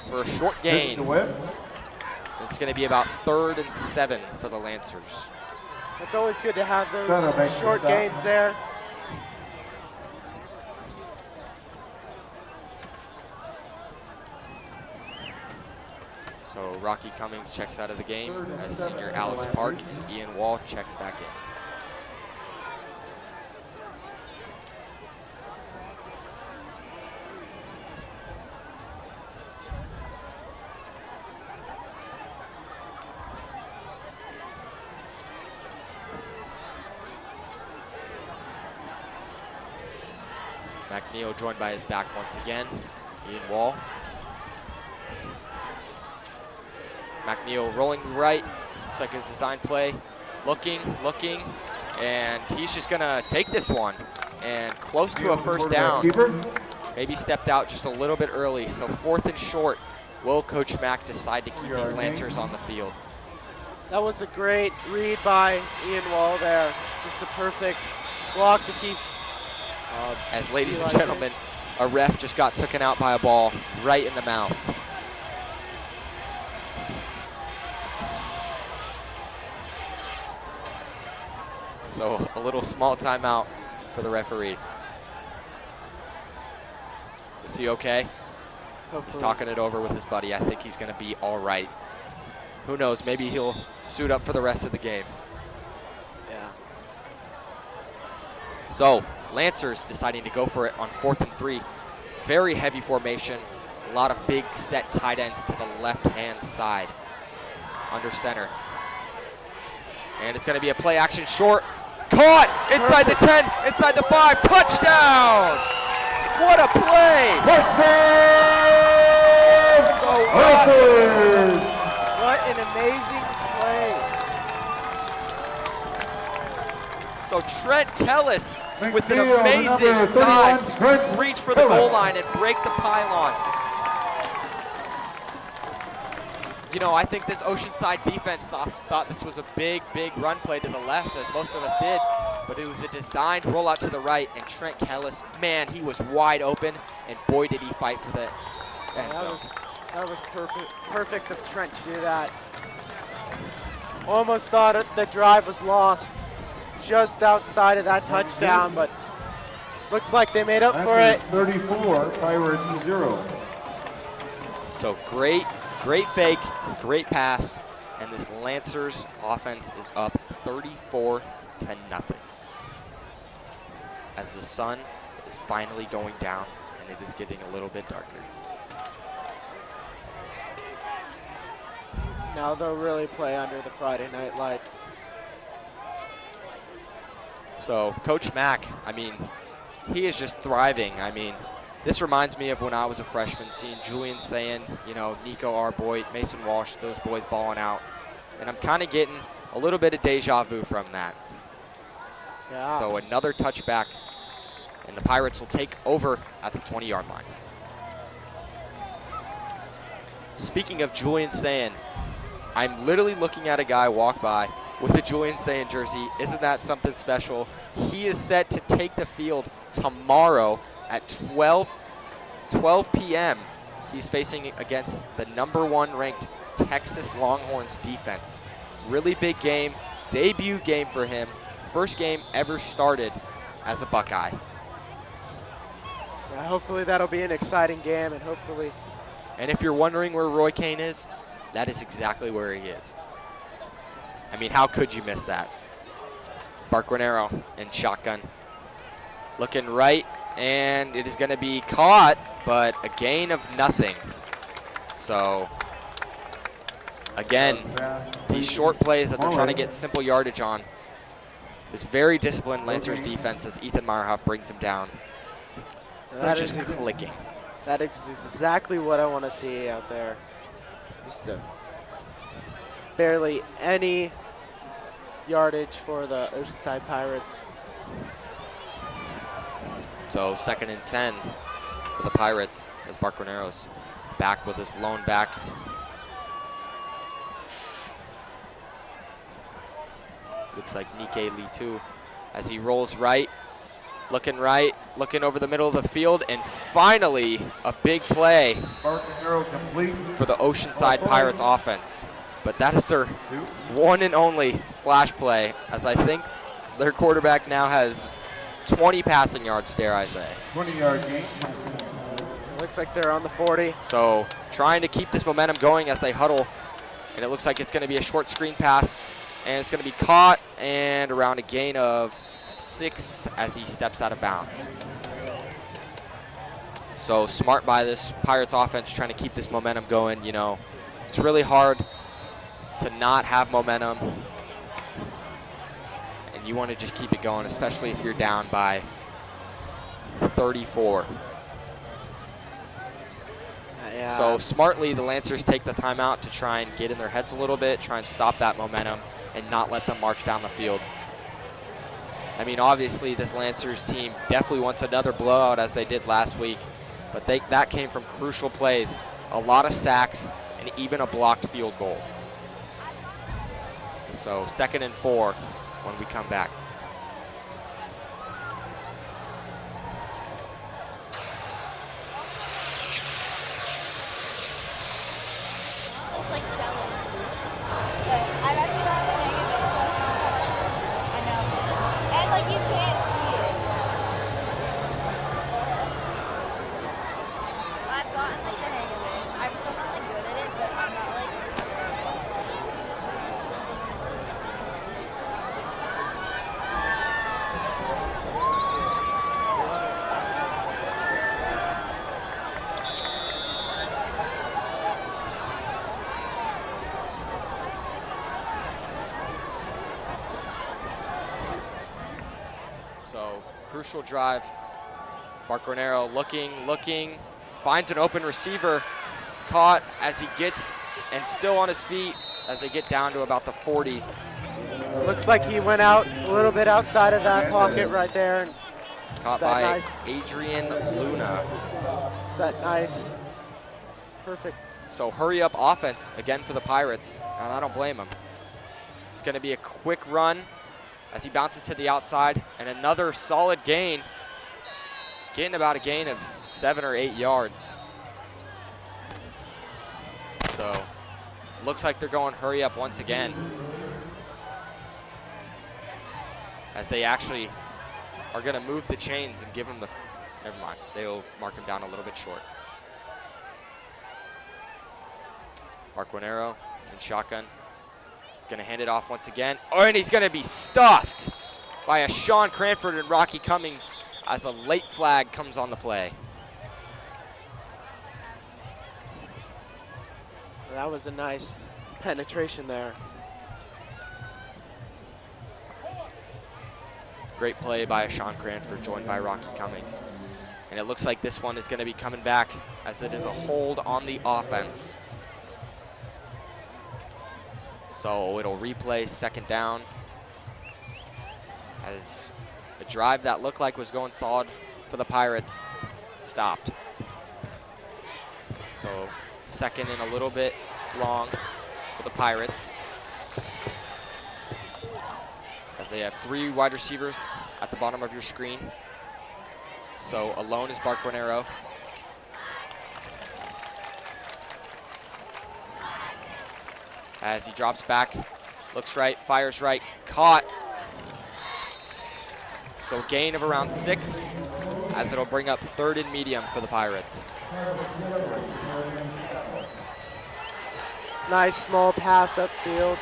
for a short gain. It's going to be about 3rd and 7 for the Lancers. It's always good to have those short gains there. So Rocky Cummings checks out of the game as senior Alex Park and Ian Wall checks back in. McNeil joined by his back once again, Ian Wall. McNeil rolling right, looks like a design play, looking, and he's just gonna take this one, and close to a first down. Maybe stepped out just a little bit early, so 4th and short. Will Coach Mack decide to keep these Lancers on the field? That was a great read by Ian Wall there. Just a perfect block to keep. As ladies and gentlemen, a ref just got taken out by a ball right in the mouth. So a little small timeout for the referee. Is he okay? Hopefully. He's talking it over with his buddy. I think he's going to be all right. Who knows? Maybe he'll suit up for the rest of the game. Yeah. So Lancers deciding to go for it on 4th and 3. Very heavy formation. A lot of big set tight ends to the left-hand side. Under center. And it's going to be a play action short. Caught inside the 10, inside the 5, touchdown! What a play! So what an amazing play. So Trent Kellis with an amazing dive to reach for the goal line and break the pylon. You know, I think this Oceanside defense thought this was a big, big run play to the left, as most of us did, but it was a designed rollout to the right, and Trent Kellis, man, he was wide open, and boy, did he fight for the end zone. That was perfect of Trent to do that. Almost thought the drive was lost just outside of that touchdown, but looks like they made up for it. 34, Pirates 0. So great fake, great pass, and this Lancers offense is up 34-0 as the sun is finally going down and it is getting a little bit darker. Now they'll really play under the Friday night lights. So Coach Mack, I mean, he is just thriving. I mean, this reminds me of when I was a freshman, seeing Julian Sayin, you know, Nico Arboit, Mason Walsh, those boys balling out. And I'm kind of getting a little bit of deja vu from that. Yeah. So another touchback, and the Pirates will take over at the 20-yard line. Speaking of Julian Sayin, I'm literally looking at a guy walk by with a Julian Sayin jersey. Isn't that something special? He is set to take the field tomorrow at 12 p.m. He's facing against the #1 ranked Texas Longhorns defense. Really big game, debut game for him. First game ever started as a Buckeye. Yeah, hopefully that'll be an exciting game, and hopefully. And if you're wondering where Roy Kane is, that is exactly where he is. I mean, how could you miss that? Barquinero in shotgun. Looking right, and it is going to be caught, but a gain of nothing. So, again, these short plays that they're trying to get simple yardage on. This very disciplined Lancers defense as Ethan Meyerhoff brings him down. That's just clicking. That is exactly what I want to see out there. Just barely any yardage for the Oceanside Pirates. So 2nd and 10 for the Pirates as Barquinero's back with his lone back. Looks like Nike Lee too as he rolls right, looking over the middle of the field, and finally a big play for the Oceanside Pirates offense. But that is their one and only splash play, as I think their quarterback now has 20 passing yards, dare I say. 20-yard gain. Looks like they're on the 40. So trying to keep this momentum going as they huddle, and it looks like it's going to be a short screen pass, and it's going to be caught and around a gain of 6 as he steps out of bounds. So smart by this Pirates offense trying to keep this momentum going. You know, it's really hard to not have momentum, and you want to just keep it going, especially if you're down by 34. Yeah. So smartly, the Lancers take the timeout to try and get in their heads a little bit, try and stop that momentum, and not let them march down the field. I mean, obviously, this Lancers team definitely wants another blowout as they did last week, but that came from crucial plays, a lot of sacks, and even a blocked field goal. So 2nd and 4 when we come back. Crucial drive. Barquinero looking, finds an open receiver. Caught as he gets, and still on his feet as they get down to about the 40. Looks like he went out a little bit outside of that pocket right there. And Caught by Adrian Luna. It's that nice, perfect. So hurry up offense again for the Pirates, and I don't blame him. It's gonna be a quick run as he bounces to the outside, and another solid gain. Getting about a gain of 7 or 8 yards. So looks like they're going hurry up once again. As they actually are gonna move the chains and give him the, never mind, they'll mark him down a little bit short. Barquinero in shotgun. He's gonna hand it off once again. Oh, and he's gonna be stuffed by a Sean Cranford and Rocky Cummings as a late flag comes on the play. That was a nice penetration there. Great play by a Sean Cranford, joined by Rocky Cummings. And it looks like this one is gonna be coming back as it is a hold on the offense. So it'll replay second down as a drive that looked like was going solid for the Pirates stopped. So second and a little bit long for the Pirates, as they have 3 wide receivers at the bottom of your screen. So alone is Barquinero. As he drops back, looks right, fires right, caught. So gain of around 6, as it'll bring up 3rd and medium for the Pirates. Nice small pass upfield.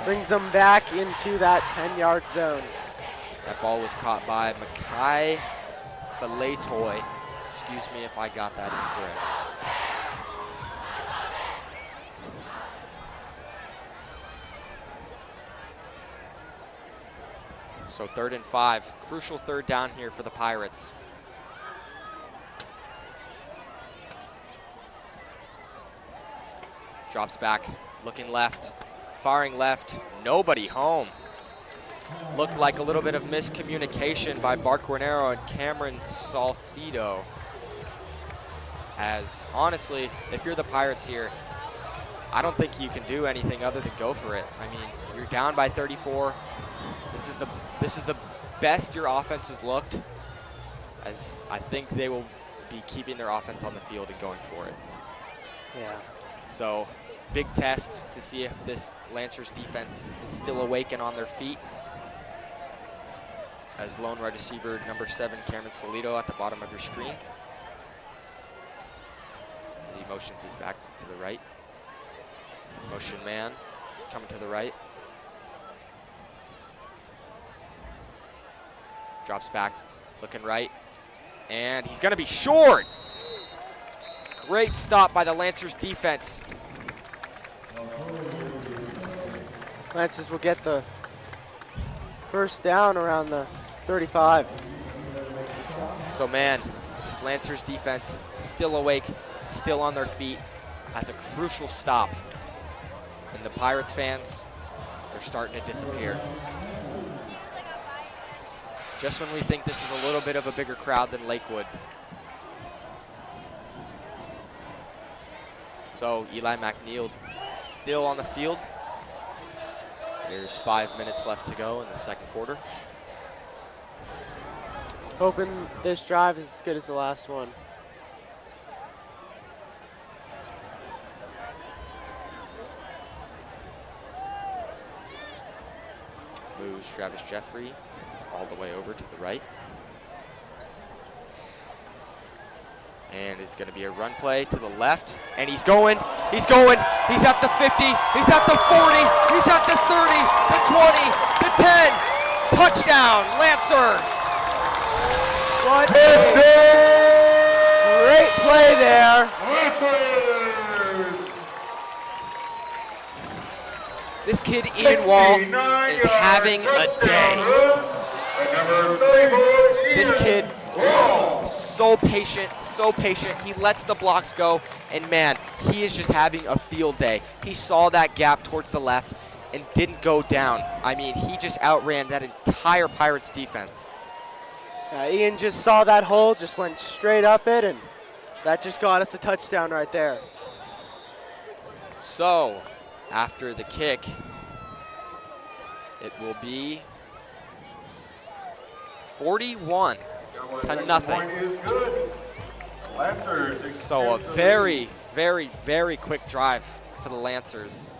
Brings them back into that 10-yard zone. That ball was caught by Makai Faletoy. Excuse me if I got that incorrect. So 3rd and 5, crucial 3rd down here for the Pirates. Drops back, looking left, firing left, nobody home. Looked like a little bit of miscommunication by Barquinero and Cameron Salcido. As honestly, if you're the Pirates here, I don't think you can do anything other than go for it. I mean, you're down by 34. This is the best your offense has looked, as I think they will be keeping their offense on the field and going for it. Yeah. So big test to see if this Lancers defense is still awake and on their feet. As lone wide receiver number 7, Cameron Salcido at the bottom of your screen. As he motions his back to the right. Motion man coming to the right. Drops back, looking right, and he's gonna be short. Great stop by the Lancers defense. Lancers will get the first down around the 35. So man, this Lancers defense still awake, still on their feet as a crucial stop. And the Pirates fans, they're starting to disappear. Just when we think this is a little bit of a bigger crowd than Lakewood. So Eli McNeil still on the field. There's 5 minutes left to go in the second quarter. Hoping this drive is as good as the last one. Moves Travis Jeffrey all the way over to the right. And it's gonna be a run play to the left. And he's going, he's at the 50, he's at the 40, he's at the 30, the 20, the 10. Touchdown, Lancers! What a great play there. This kid, Ian Wall, is having a day. This kid is so patient. He lets the blocks go, and man, he is just having a field day. He saw that gap towards the left and didn't go down. I mean, he just outran that entire Pirates defense. Ian just saw that hole, just went straight up it, and that just got us a touchdown right there. So, after the kick, it will be 41 to nothing. So a very, very, very quick drive for the Lancers.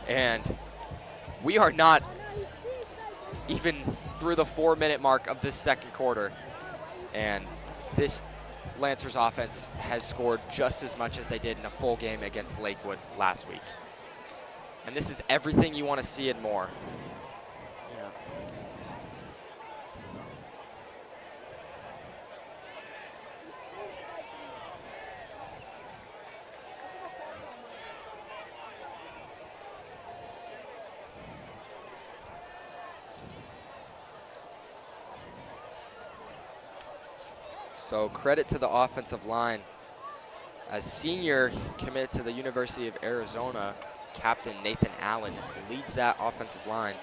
And we are not even through the 4-minute mark of this second quarter. And this Lancers offense has scored just as much as they did in a full game against Lakewood last week. And this is everything you want to see and more. So credit to the offensive line. As senior committed to the University of Arizona, Captain Nathan Allen leads that offensive line,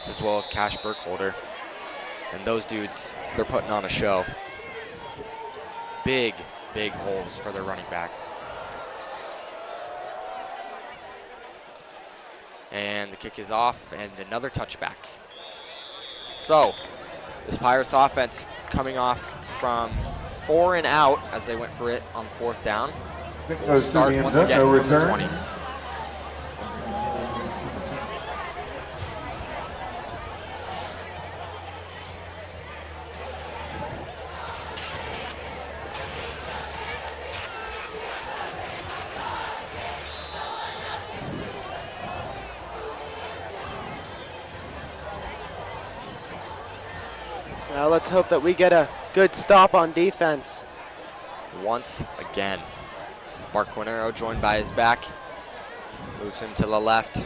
as well as Cash Burkholder. And those dudes, they're putting on a show. Big, big holes for their running backs. And the kick is off, and another touchback. So, this Pirates offense coming off from 4 and out as they went for it on 4th down. We'll start once again from the 20. Now let's hope that we get a good stop on defense. Once again, Barquinero joined by his back, moves him to the left,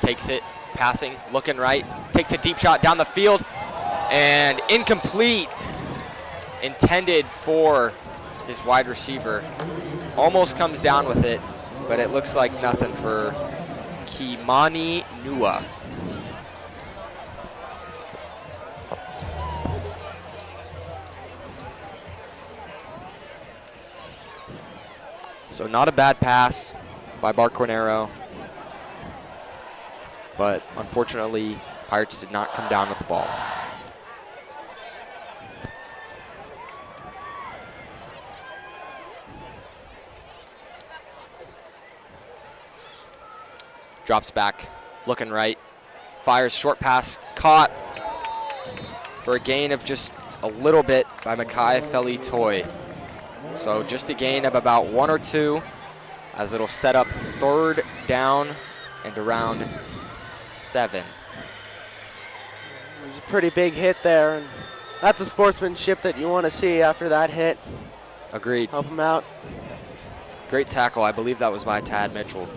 takes it, passing, looking right, takes a deep shot down the field, and incomplete, intended for his wide receiver. Almost comes down with it, but it looks like nothing for Kimani Nua. So not a bad pass by Barquinero, but unfortunately, Pirates did not come down with the ball. Drops back, looking right, fires short pass, caught for a gain of just a little bit by Makai Feli-Toy. So just a gain of about 1 or 2 as it'll set up 3rd down and around 7. It was a pretty big hit there, and that's a sportsmanship that you want to see after that hit. Agreed. Help him out. Great tackle. I believe that was by Tad Mitchell.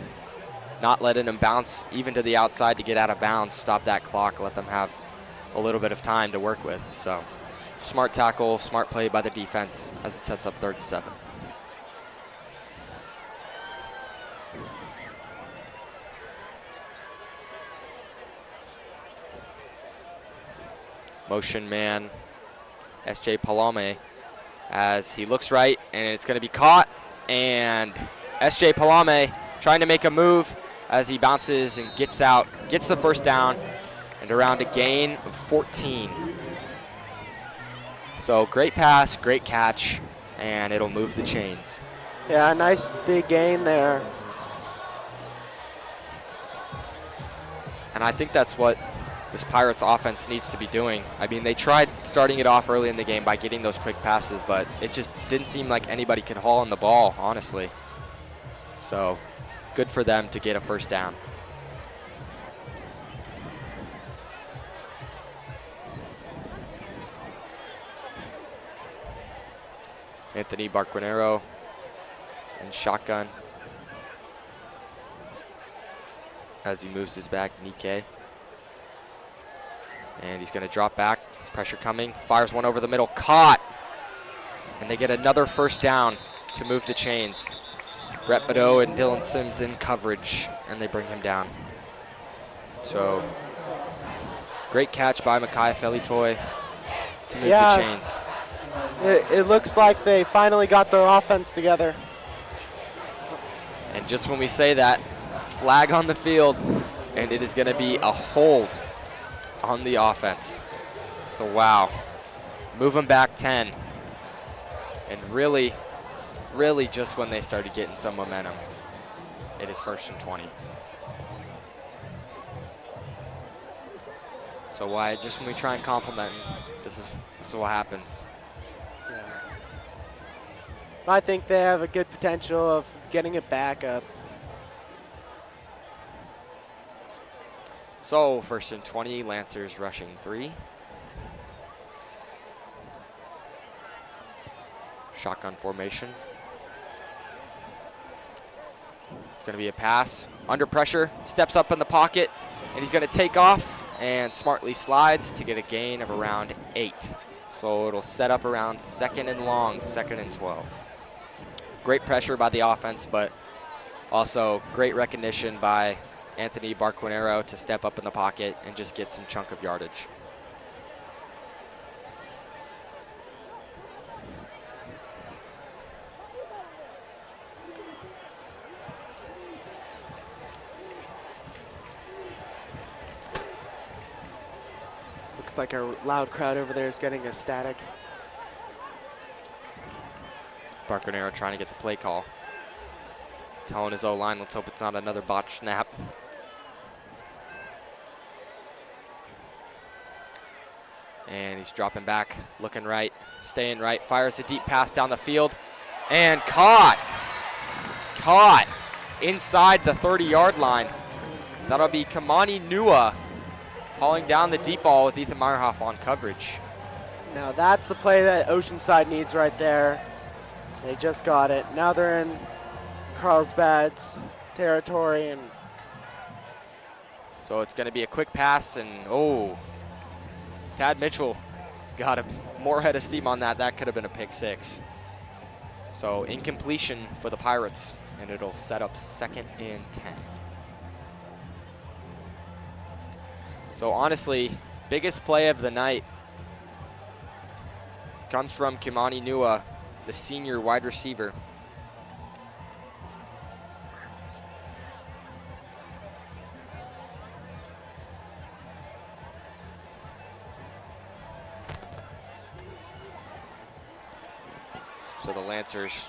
Not letting him bounce even to the outside to get out of bounds, stop that clock, let them have a little bit of time to work with. So smart tackle, smart play by the defense as it sets up 3rd and 7. Motion man, S.J. Palame, as he looks right, and it's going to be caught. And S.J. Palame trying to make a move as he bounces and gets out, gets the 1st down, and around a gain of 14. So great pass, great catch, and it'll move the chains. Yeah, nice big gain there. And I think that's what this Pirates offense needs to be doing. I mean, they tried starting it off early in the game by getting those quick passes, but it just didn't seem like anybody could haul on the ball, honestly. So good for them to get a 1st down. Anthony Barquinero and shotgun. as he moves his back, Nike. And he's going to drop back. Pressure coming. Fires one over the middle. Caught. And they get another first down to move the chains. Brett Badeau and Dylan Sims in coverage, and they bring him down. So, great catch by Makai Felitoy to move the chains. It looks like they finally got their offense together. And just when we say that, flag on the field, and it is going to be a hold on the offense. So, wow. Move them back 10. And really just when they started getting some momentum, it is 1st and 20. So why, just when we try and compliment him, this is what happens. Yeah. I think they have a good potential of getting it back up. So 1st and 20, Lancers rushing 3. Shotgun formation. It's going to be a pass. Under pressure, steps up in the pocket, and he's going to take off and smartly slides to get a gain of around 8. So it'll set up around 2nd and long, 2nd and 12. Great pressure by the offense, but also great recognition by Anthony Barquinero to step up in the pocket and just get some chunk of yardage. Looks like our loud crowd over there is getting ecstatic. Barquinero trying to get the play call. Telling his O-line, let's hope it's not another botch snap. And he's dropping back, looking right, staying right, fires a deep pass down the field, and caught inside the 30-yard line. That'll be Kamani Nua hauling down the deep ball with Ethan Meyerhoff on coverage. Now that's the play that Oceanside needs right there. They just got it. Now they're in Carlsbad's territory, and so it's going to be a quick pass, and if Tad Mitchell got a more head of steam on that, that could have been a pick 6. So incompletion for the Pirates, and it'll set up 2nd and 10. So honestly, biggest play of the night comes from Kimani Nua, the senior wide receiver. So the Lancers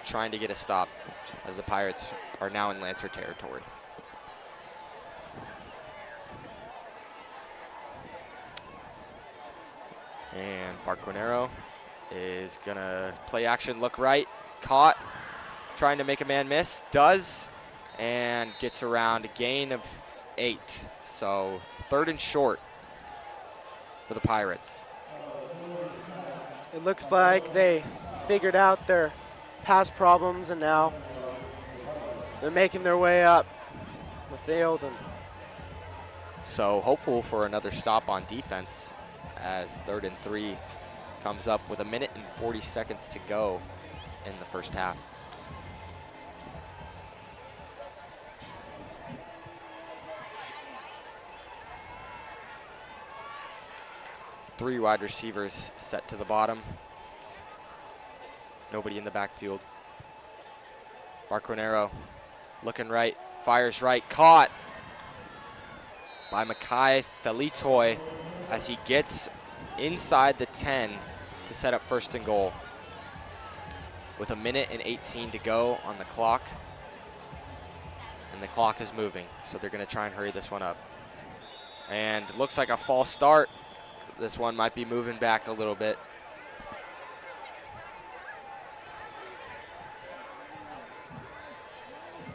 trying to get a stop as the Pirates are now in Lancer territory. And Barquinero is gonna play action, look right, caught, trying to make a man miss, does, and gets around a gain of 8. So 3rd and short for the Pirates. it looks like they figured out their past problems, and now they're making their way up the field. And so hopeful for another stop on defense as 3rd and 3 comes up with 1 minute and 40 seconds to go in the first half. Three wide receivers set to the bottom. Nobody in the backfield. Barquinero looking right, fires right, caught by Makai Felitoy as he gets inside the 10 to set up 1st and goal. With 1 minute and 18 to go on the clock. And the clock is moving, so they're gonna try and hurry this one up. And looks like a false start. This one might be moving back a little bit.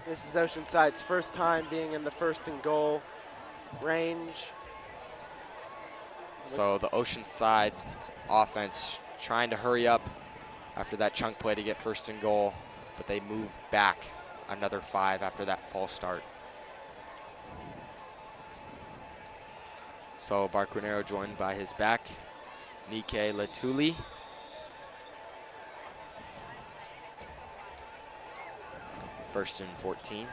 this is Oceanside's first time being in the 1st and goal range. So the Oceanside offense trying to hurry up after that chunk play to get 1st and goal, but they move back another 5 after that false start. So Barquinero joined by his back, Nike Letuli. First and 14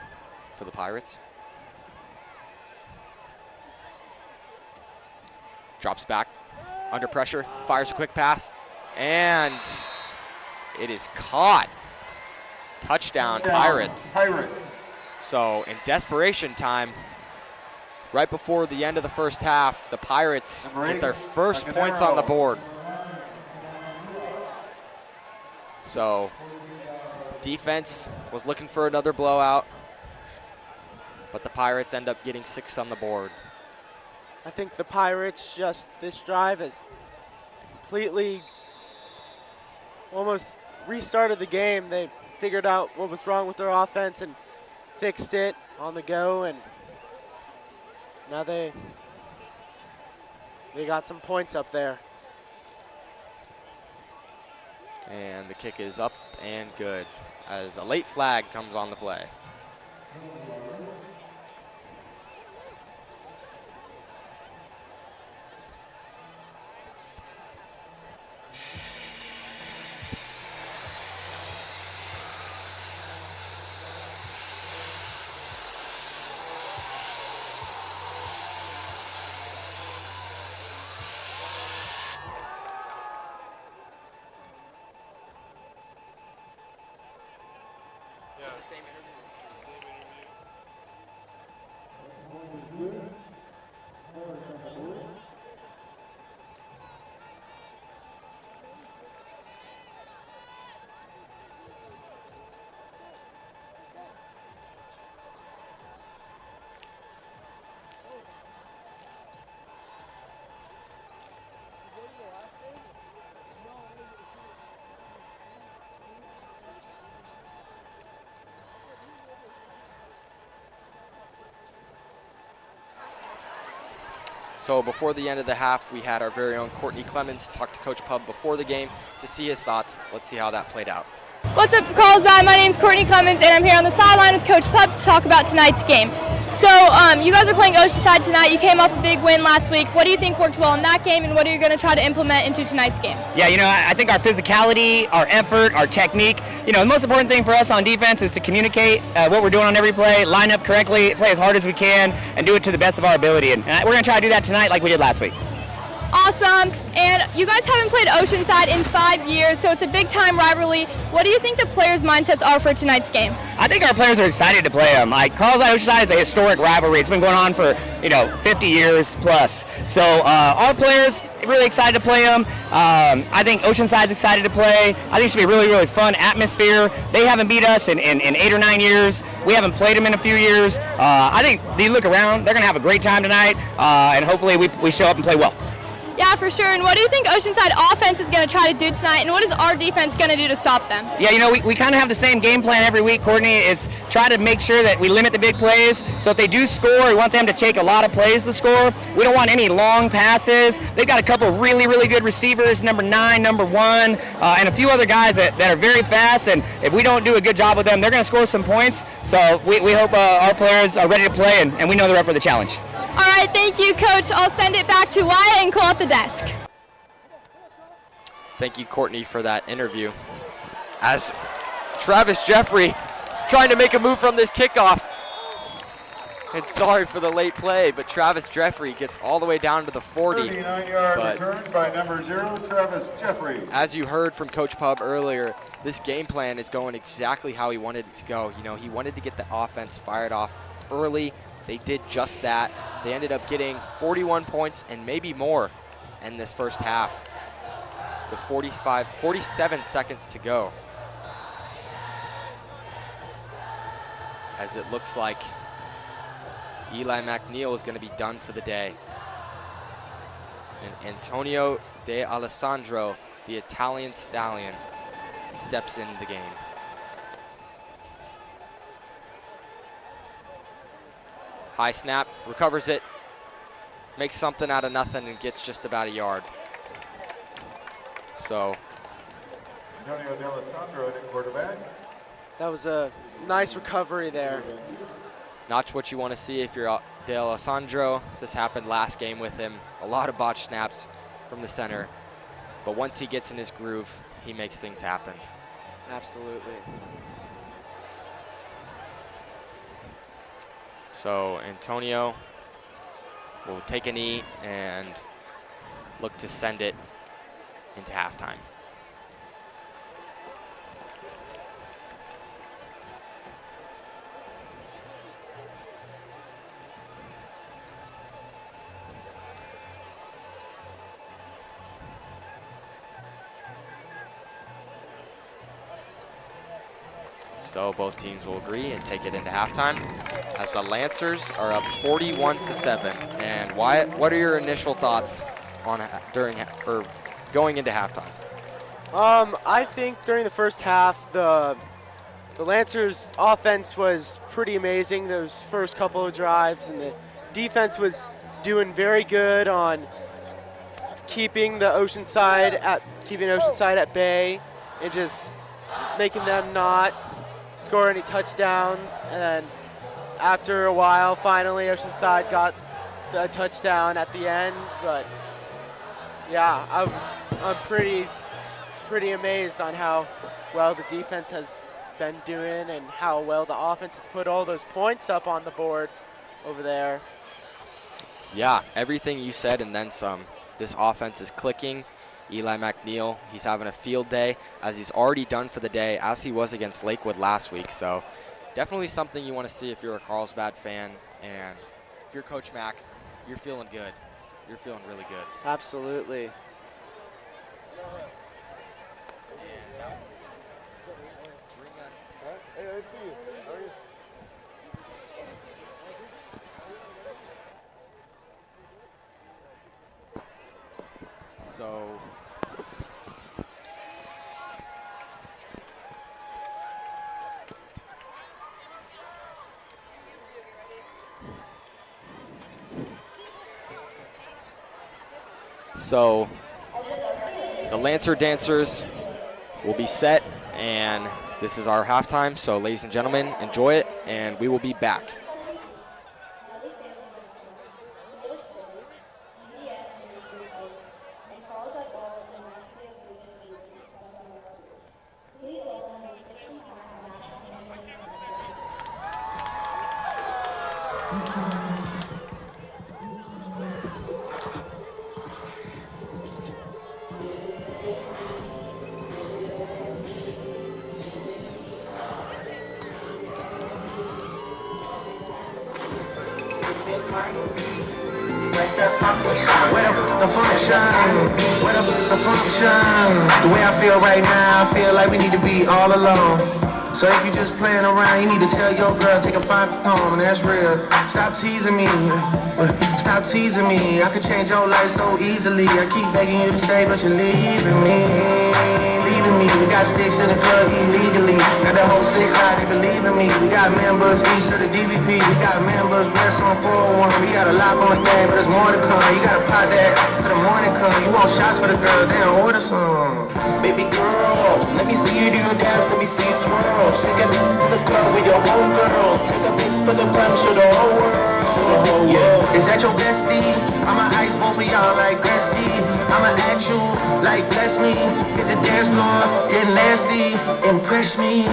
for the Pirates. Drops back, under pressure, fires a quick pass, and it is caught. Touchdown, Pirates. So in desperation time, right before the end of the first half, the Pirates get their first points on the board. So defense was looking for another blowout, but the Pirates end up getting 6 on the board. I think the Pirates this drive has completely almost restarted the game. They figured out what was wrong with their offense and fixed it on the go, and now they got some points up there. And the kick is up and good as a late flag comes on the play. So before the end of the half, we had our very own Courtney Clemens talk to Coach Pub before the game to see his thoughts. Let's see how that played out. What's up, Carlsbad? My name's Courtney Clemens, and I'm here on the sideline with Coach Pub to talk about tonight's game. So you guys are playing Oceanside tonight. You came off a big win last week. What do you think worked well in that game, and what are you going to try to implement into tonight's game? Yeah, I think our physicality, our effort, our technique, the most important thing for us on defense is to communicate what we're doing on every play, line up correctly, play as hard as we can, and do it to the best of our ability. And we're going to try to do that tonight like we did last week. Awesome. And you guys haven't played Oceanside in 5 years, so it's a big-time rivalry. What do you think the players' mindsets are for tonight's game? I think our players are excited to play them. CARLSBAD Oceanside is a historic rivalry. It's been going on for 50 years plus. So our players really excited to play them. I think Oceanside's excited to play. I think it should be a really, really fun atmosphere. They haven't beat us in 8 or 9 years. We haven't played them in a few years. I think they look around. They're going to have a great time tonight, and hopefully we show up and play well. Yeah, for sure. And what do you think Oceanside offense is going to try to do tonight, and what is our defense going to do to stop them? Yeah, we kind of have the same game plan every week, Courtney. It's try to make sure that we limit the big plays. So if they do score, we want them to take a lot of plays to score. We don't want any long passes. They've got a couple really, really good receivers, number 9, number 1, and a few other guys that are very fast. And if we don't do a good job with them, they're going to score some points. So we hope our players are ready to play, and we know they're up for the challenge. All right, thank you, Coach. I'll send it back to Wyatt and Cole at the desk. Thank you, Courtney, for that interview. As Travis Jeffrey trying to make a move from this kickoff. And sorry for the late play, but Travis Jeffrey gets all the way down to the 40. 39-yard return by number 0, Travis Jeffrey. As you heard from Coach Pub earlier, this game plan is going exactly how he wanted it to go. He wanted to get the offense fired off early. They did just that. They ended up getting 41 points and maybe more in this first half with 47 seconds to go. As it looks like Eli McNeil is going to be done for the day. And Antonio De Alessandro, the Italian stallion, steps in the game. High snap, recovers it, makes something out of nothing, and gets just about a yard. So. Antonio De Alessandro, the quarterback. That was a nice recovery there. Not what you want to see if you're De Alessandro. This happened last game with him. A lot of botched snaps from the center. But once he gets in his groove, he makes things happen. Absolutely. So Antonio will take a knee and look to send it into halftime. So both teams will agree and take it into halftime as the Lancers are up 41-7. And Wyatt, what are your initial thoughts on going into halftime? I think during the first half, the Lancers' offense was pretty amazing those first couple of drives, and the defense was doing very good on keeping Oceanside at bay and just making them not score any touchdowns. And then after a while, finally Oceanside got the touchdown at the end. But yeah, I'm pretty amazed on how well the defense has been doing and how well the offense has put all those points up on the board over there. Yeah, everything you said and then some. This offense is clicking. Eli McNeil, he's having a field day, as he's already done for the day, as he was against Lakewood last week. So definitely something you want to see if you're a Carlsbad fan. And if you're Coach Mack, you're feeling good. You're feeling really good. Absolutely. So the Lancer dancers will be set, and this is our halftime. So ladies and gentlemen, enjoy it, and we will be back. The way I feel right now, I feel like we need to be all alone. So if you just playing around, you need to tell your girl, take a fight home, and that's real. Stop teasing me, stop teasing me. I could change your life so easily. I keep begging you to stay, but you're leaving me. We got sticks in the club illegally. Got the whole 6 side, they believe in me. We got members east of the DVP. We got members west on 401. We got a lock on the game, but there's more to come. You gotta pot that for the morning come. You want shots for the girl, then order some. Baby girl, let me see you do your dance, let me see you twirl. Shake it to the club with your homegirl. Take a pic for the gram, show the whole world. Yeah. Is that your bestie? I'ma ice both of y'all like Gretzky. I'ma at you like bless me. Hit the dance floor, get nasty, impress me.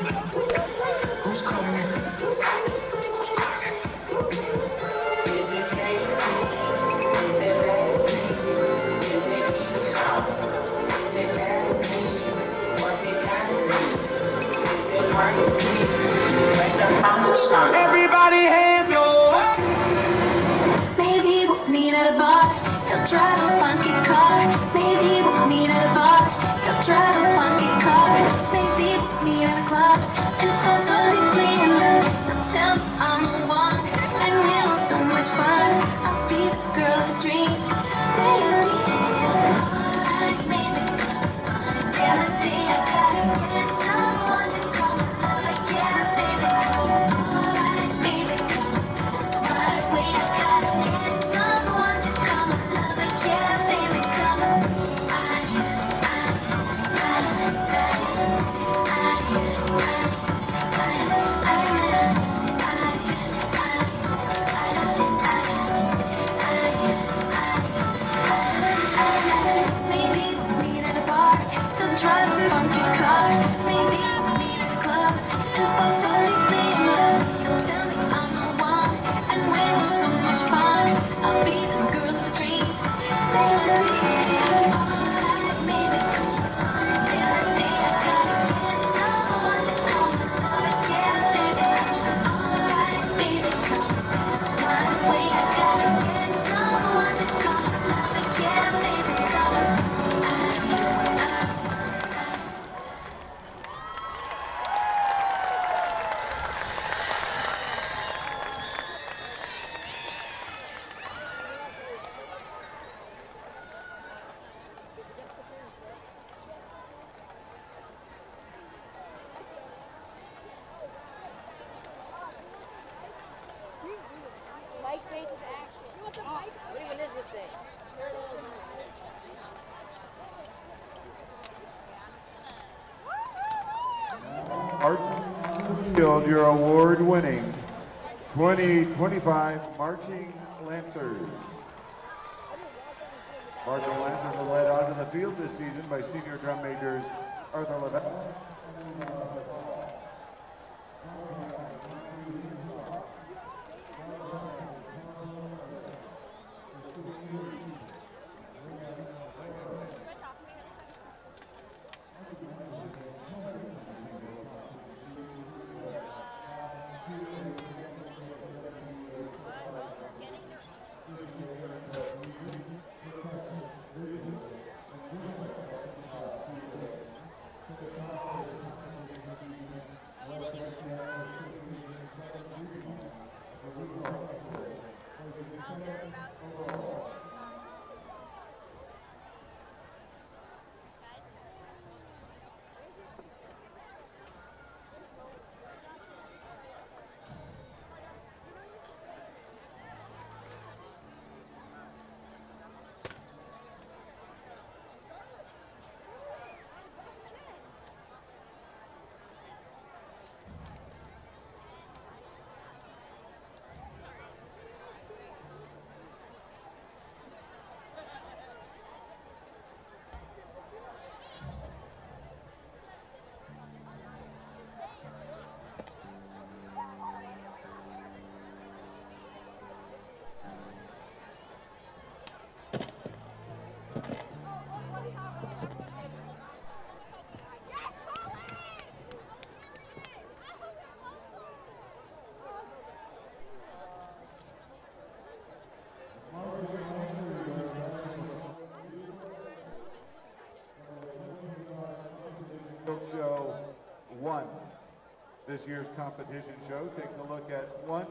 Who's calling it? Everybody hands go up. Maybe we'll meet at a bar. He'll drive a funky car. Maybe we'll meet at a bar. He'll drive a funky car. Maybe we'll meet at a club and fall so deeply in love. He'll tell me I'm the one, and we'll have so much fun. I'll be the girl of his dreams. Maybe, alright, maybe. The other day I gotta get someone to call my lover. Yeah, baby, alright, baby. That's why I wait. I gotta get someone to call my lover. Yeah, baby, come on. Maybe we'll meet at a bar. He'll drive a funky car. Maybe we'll meet at a club and fall so deeply in love. He'll tell me I'm the one, and we'll have so much fun. I'll be the girl of his dreams. Maybe, alright, maybe. The other day I gotta get someone to call my lover. Yeah, baby, alright, baby. That's why I wait. I gotta get someone to call my lover. Yeah, baby, come on. Mike faces action. You want the mic? What even is this thing? Art Field, your award-winning 2025 Marching Lancers. Marching Lancers are led onto the field this season by senior drum majors Arthur Levesque, Show 1. This year's competition show takes a look at one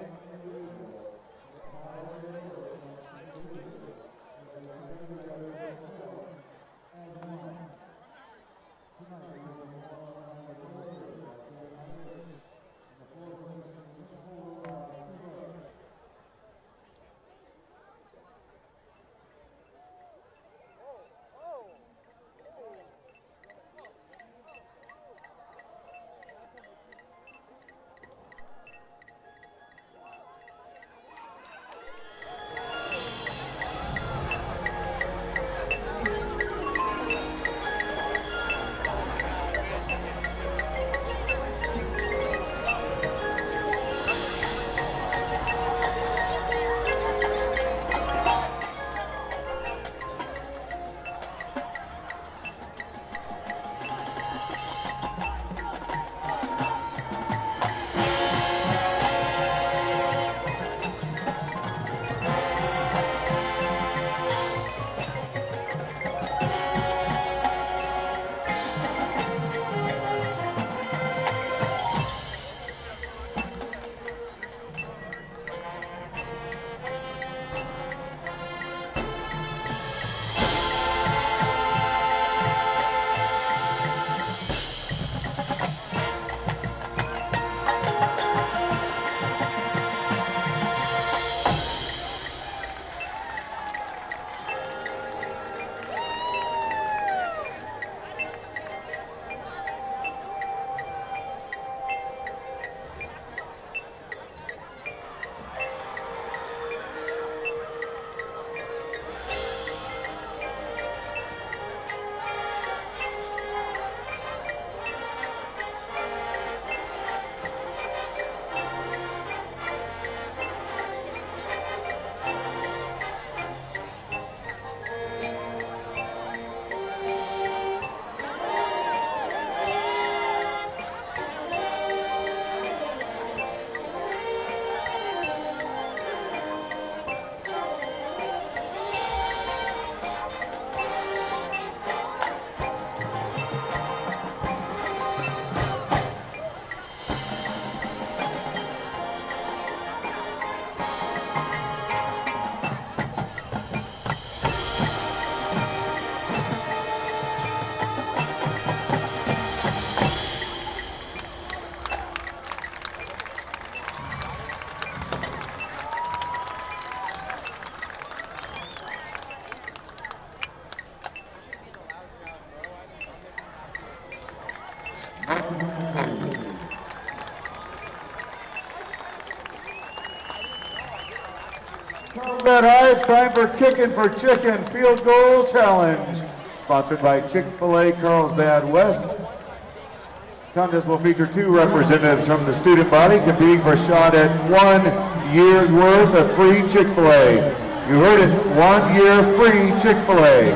Carlsbad High, it's time for Kickin' for Chicken Field Goal Challenge. Sponsored by Chick-fil-A Carlsbad West. This contest will feature 2 representatives from the student body competing for a shot at 1 year's worth of free Chick-fil-A. You heard it, 1 year free Chick-fil-A.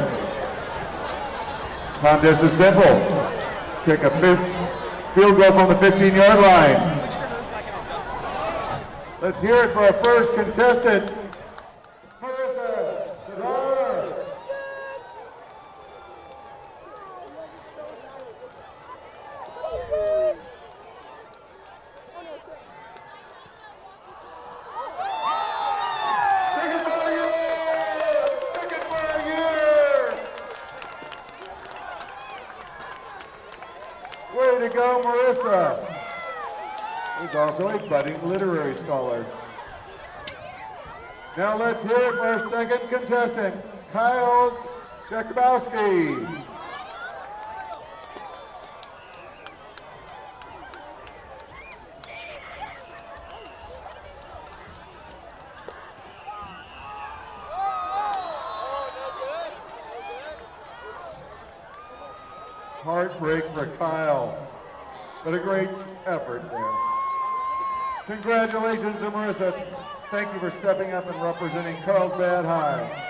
Contest is simple. Kick a field goal from the 15-yard line. Let's hear it for our first contestant. Way to go, Marissa. Who's also a budding literary scholar. Now let's hear it for our second contestant, Kyle Jakubowski. Heartbreak for Kyle, but a great effort there. Congratulations to Marissa. Thank you for stepping up and representing Carlsbad High.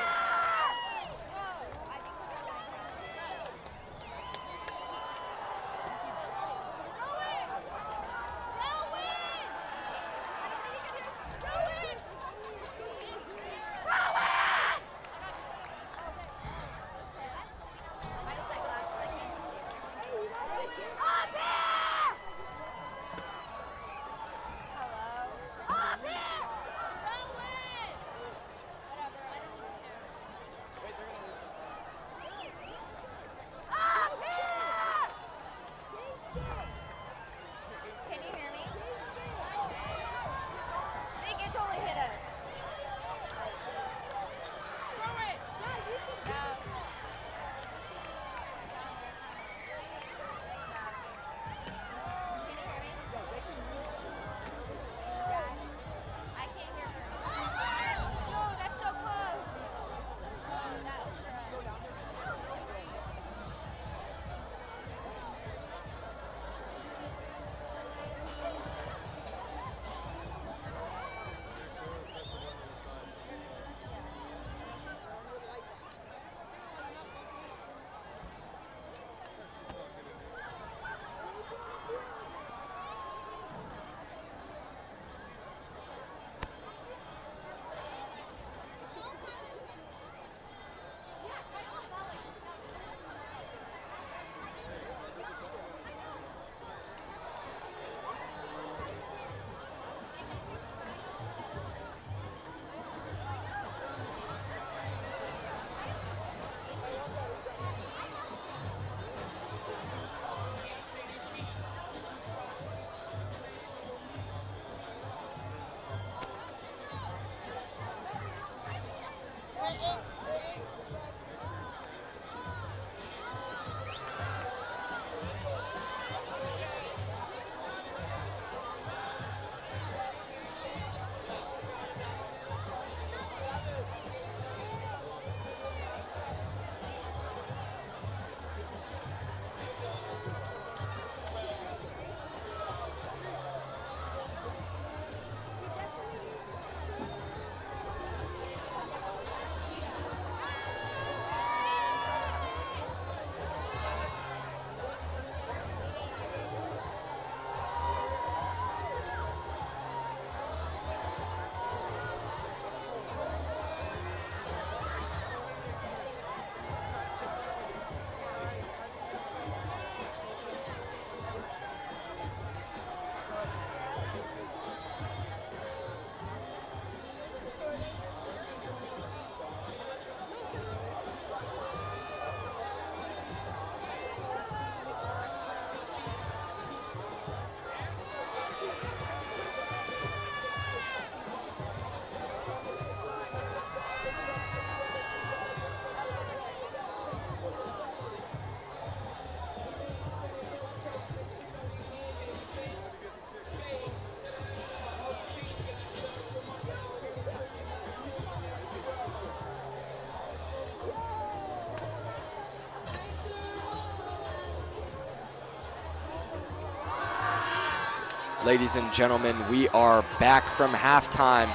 Ladies and gentlemen, we are back from halftime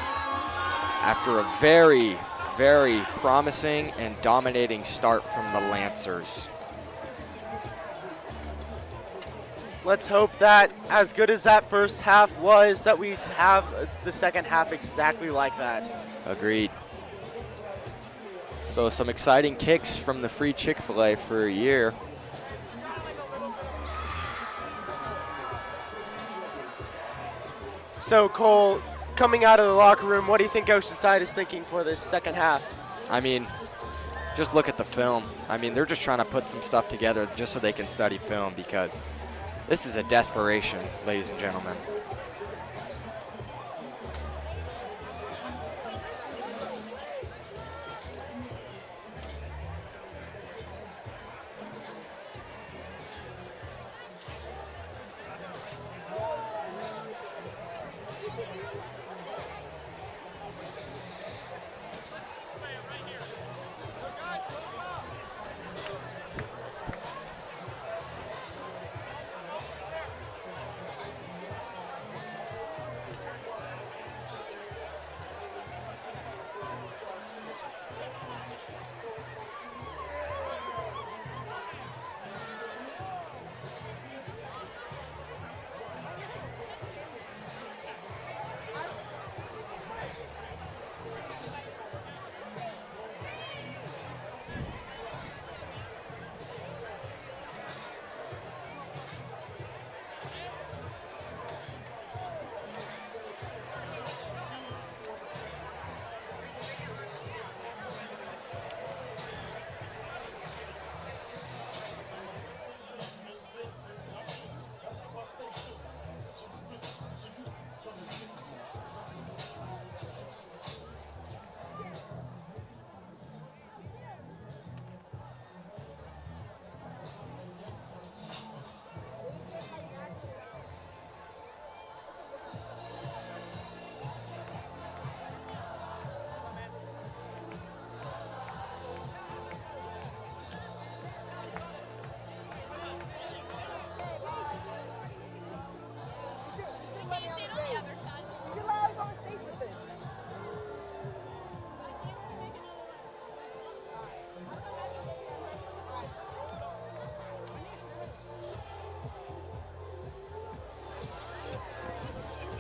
after a very, very promising and dominating start from the Lancers. Let's hope that as good as that first half was, that we have the second half exactly like that. Agreed. So some exciting kicks from the free Chick-fil-A for a year. So Cole, coming out of the locker room, what do you think Oceanside is thinking for this second half? I mean, just look at the film. I mean, they're just trying to put some stuff together just so they can study film, because this is a desperation, ladies and gentlemen.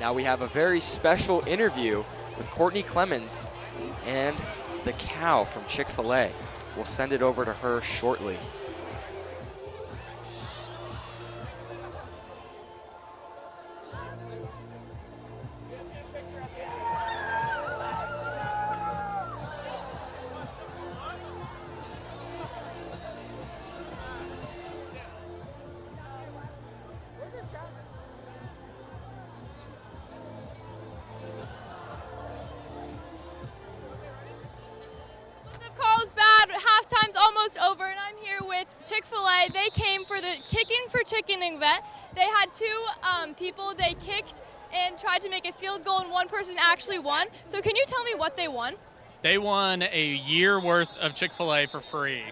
Now we have a very special interview with Courtney Clemens and the cow from Chick-fil-A. We'll send it over to her shortly. CARLSBAD, halftime's almost over, and I'm here with Chick-fil-A. They came for the Kicking for Chicken event. They had two people they kicked and tried to make a field goal, and one person actually won. So can you tell me what they won? They won a year worth of Chick-fil-A for free.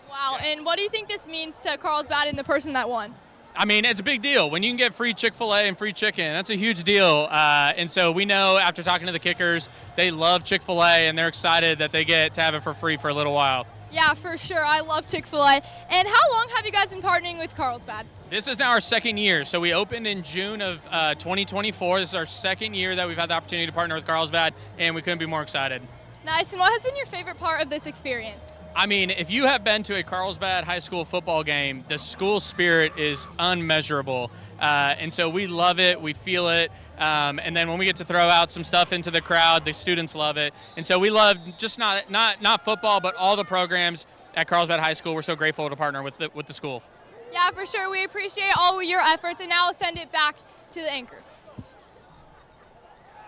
Wow, and what do you think this means to CARLSBAD and the person that won? I mean, it's a big deal. When you can get free Chick-fil-A and free chicken, that's a huge deal. And so we know after talking to the kickers, they love Chick-fil-A and they're excited that they get to have it for free for a little while. Yeah, for sure. I love Chick-fil-A. And how long have you guys been partnering with CARLSBAD? This is now our second year. So we opened in June of 2024. This is our second year that we've had the opportunity to partner with CARLSBAD, and we couldn't be more excited. Nice. And what has been your favorite part of this experience? I mean, if you have been to a CARLSBAD high school football game, the school spirit is unmeasurable. And so we love it, we feel it. And then when we get to throw out some stuff into the crowd, the students love it. And so we love just not football, but all the programs at CARLSBAD High School. We're so grateful to partner with the school. Yeah, for sure. We appreciate all your efforts, and now I'll send it back to the anchors.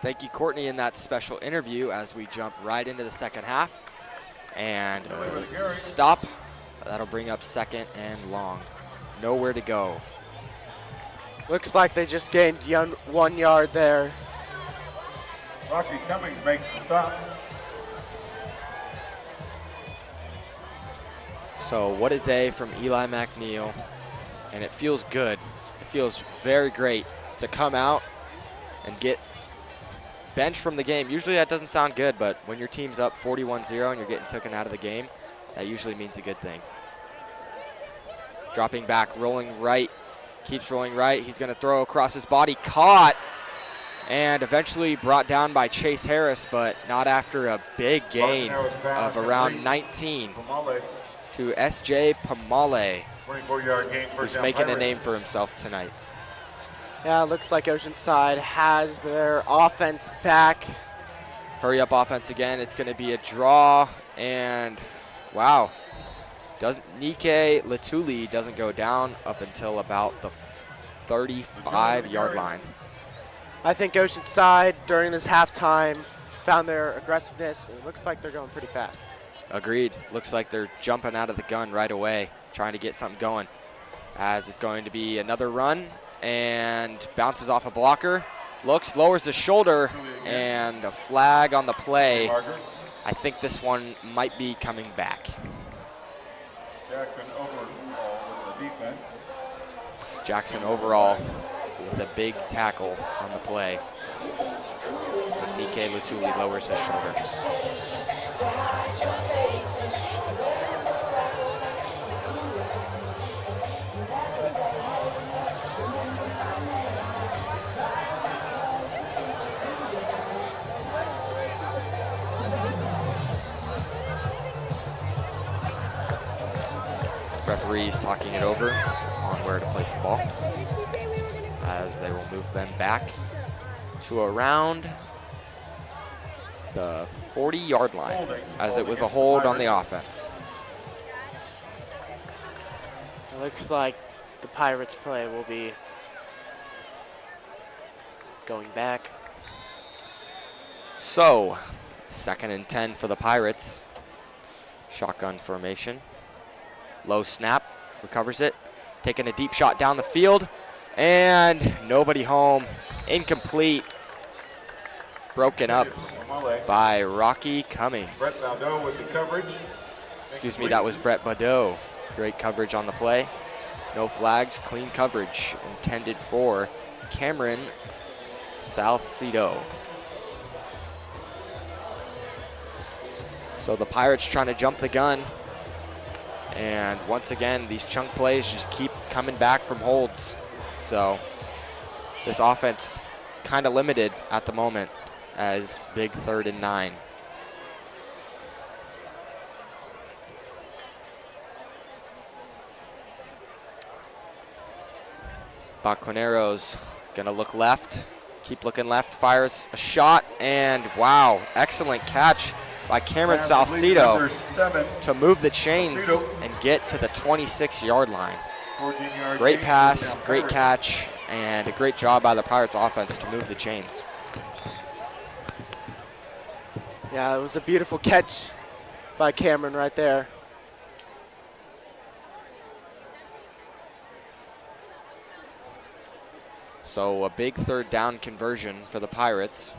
Thank you, Courtney, in that special interview as we jump right into the second half. And stop. That'll bring up second and long. Nowhere to go. Looks like they just gained 1 yard there. Rocky Cummings makes the stop. So what a day from Eli McNeil. And it feels good. It feels very great to come out and get benched from the game. Usually that doesn't sound good, but when your team's up 41-0 and you're getting taken out of the game, that usually means a good thing. Dropping back, rolling right, keeps rolling right. He's going to throw across his body, caught, and eventually brought down by Chase Harris, but not after a big gain of around 19 to S.J. Pamale, 24-yard gain, who's making a name for himself tonight. Yeah, it looks like Oceanside has their offense back. Hurry up offense again. It's going to be a draw, and wow. Nike Latuli doesn't go down up until about the 35-yard line. I think Oceanside during this halftime found their aggressiveness, and it looks like they're going pretty fast. Agreed. Looks like they're jumping out of the gun right away, trying to get something going. As it's going to be another run, and bounces off a blocker. Lowers the shoulder, and a flag on the play. I think this one might be coming back. Jackson overall with a big tackle on the play as Nike Latuli lowers his shoulder. Referees talking it over on where to place the ball as they will move them back to around the 40-yard line as it was a hold on the offense. It looks like the Pirates play will be going back. So, 2nd and 10 for the Pirates. Shotgun formation. Low snap, recovers it, taking a deep shot down the field, and nobody home, incomplete, broken up by Rocky Cummings. Brett Badeau with the coverage. Excuse me, that was Brett Badeau. Great coverage on the play. No flags, clean coverage intended for Cameron Salcido. So the Pirates trying to jump the gun. And once again, these chunk plays just keep coming back from holds. So this offense kind of limited at the moment as big 3rd and 9. Baconero's gonna look left, keep looking left, fires a shot, and wow, excellent catch by Cameron Salcido to move the chains and get to the 26-yard line. Great pass, great catch, and a great job by the Pirates offense to move the chains. Yeah, it was a beautiful catch by Cameron right there. So a big 3rd down conversion for the Pirates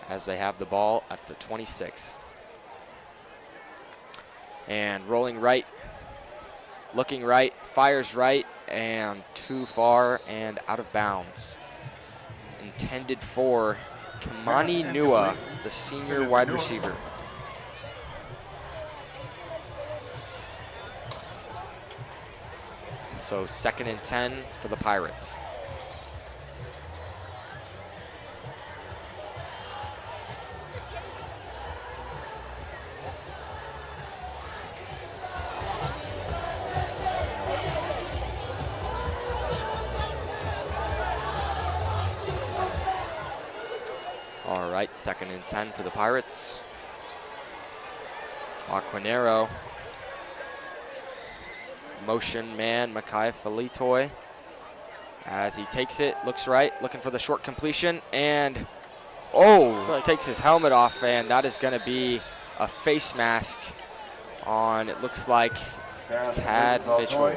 as they have the ball at the 26. And rolling right, looking right, fires right, and too far and out of bounds. Intended for Kamani Nua, the senior wide receiver. So 2nd and 10 for the Pirates. All right, 2nd and 10 for the Pirates. Aquinero. Motion man, Makai Felitoy. As he takes it, looks right, looking for the short completion, and takes his helmet off, and that is gonna be a face mask on, it looks like, Tad Mitchell.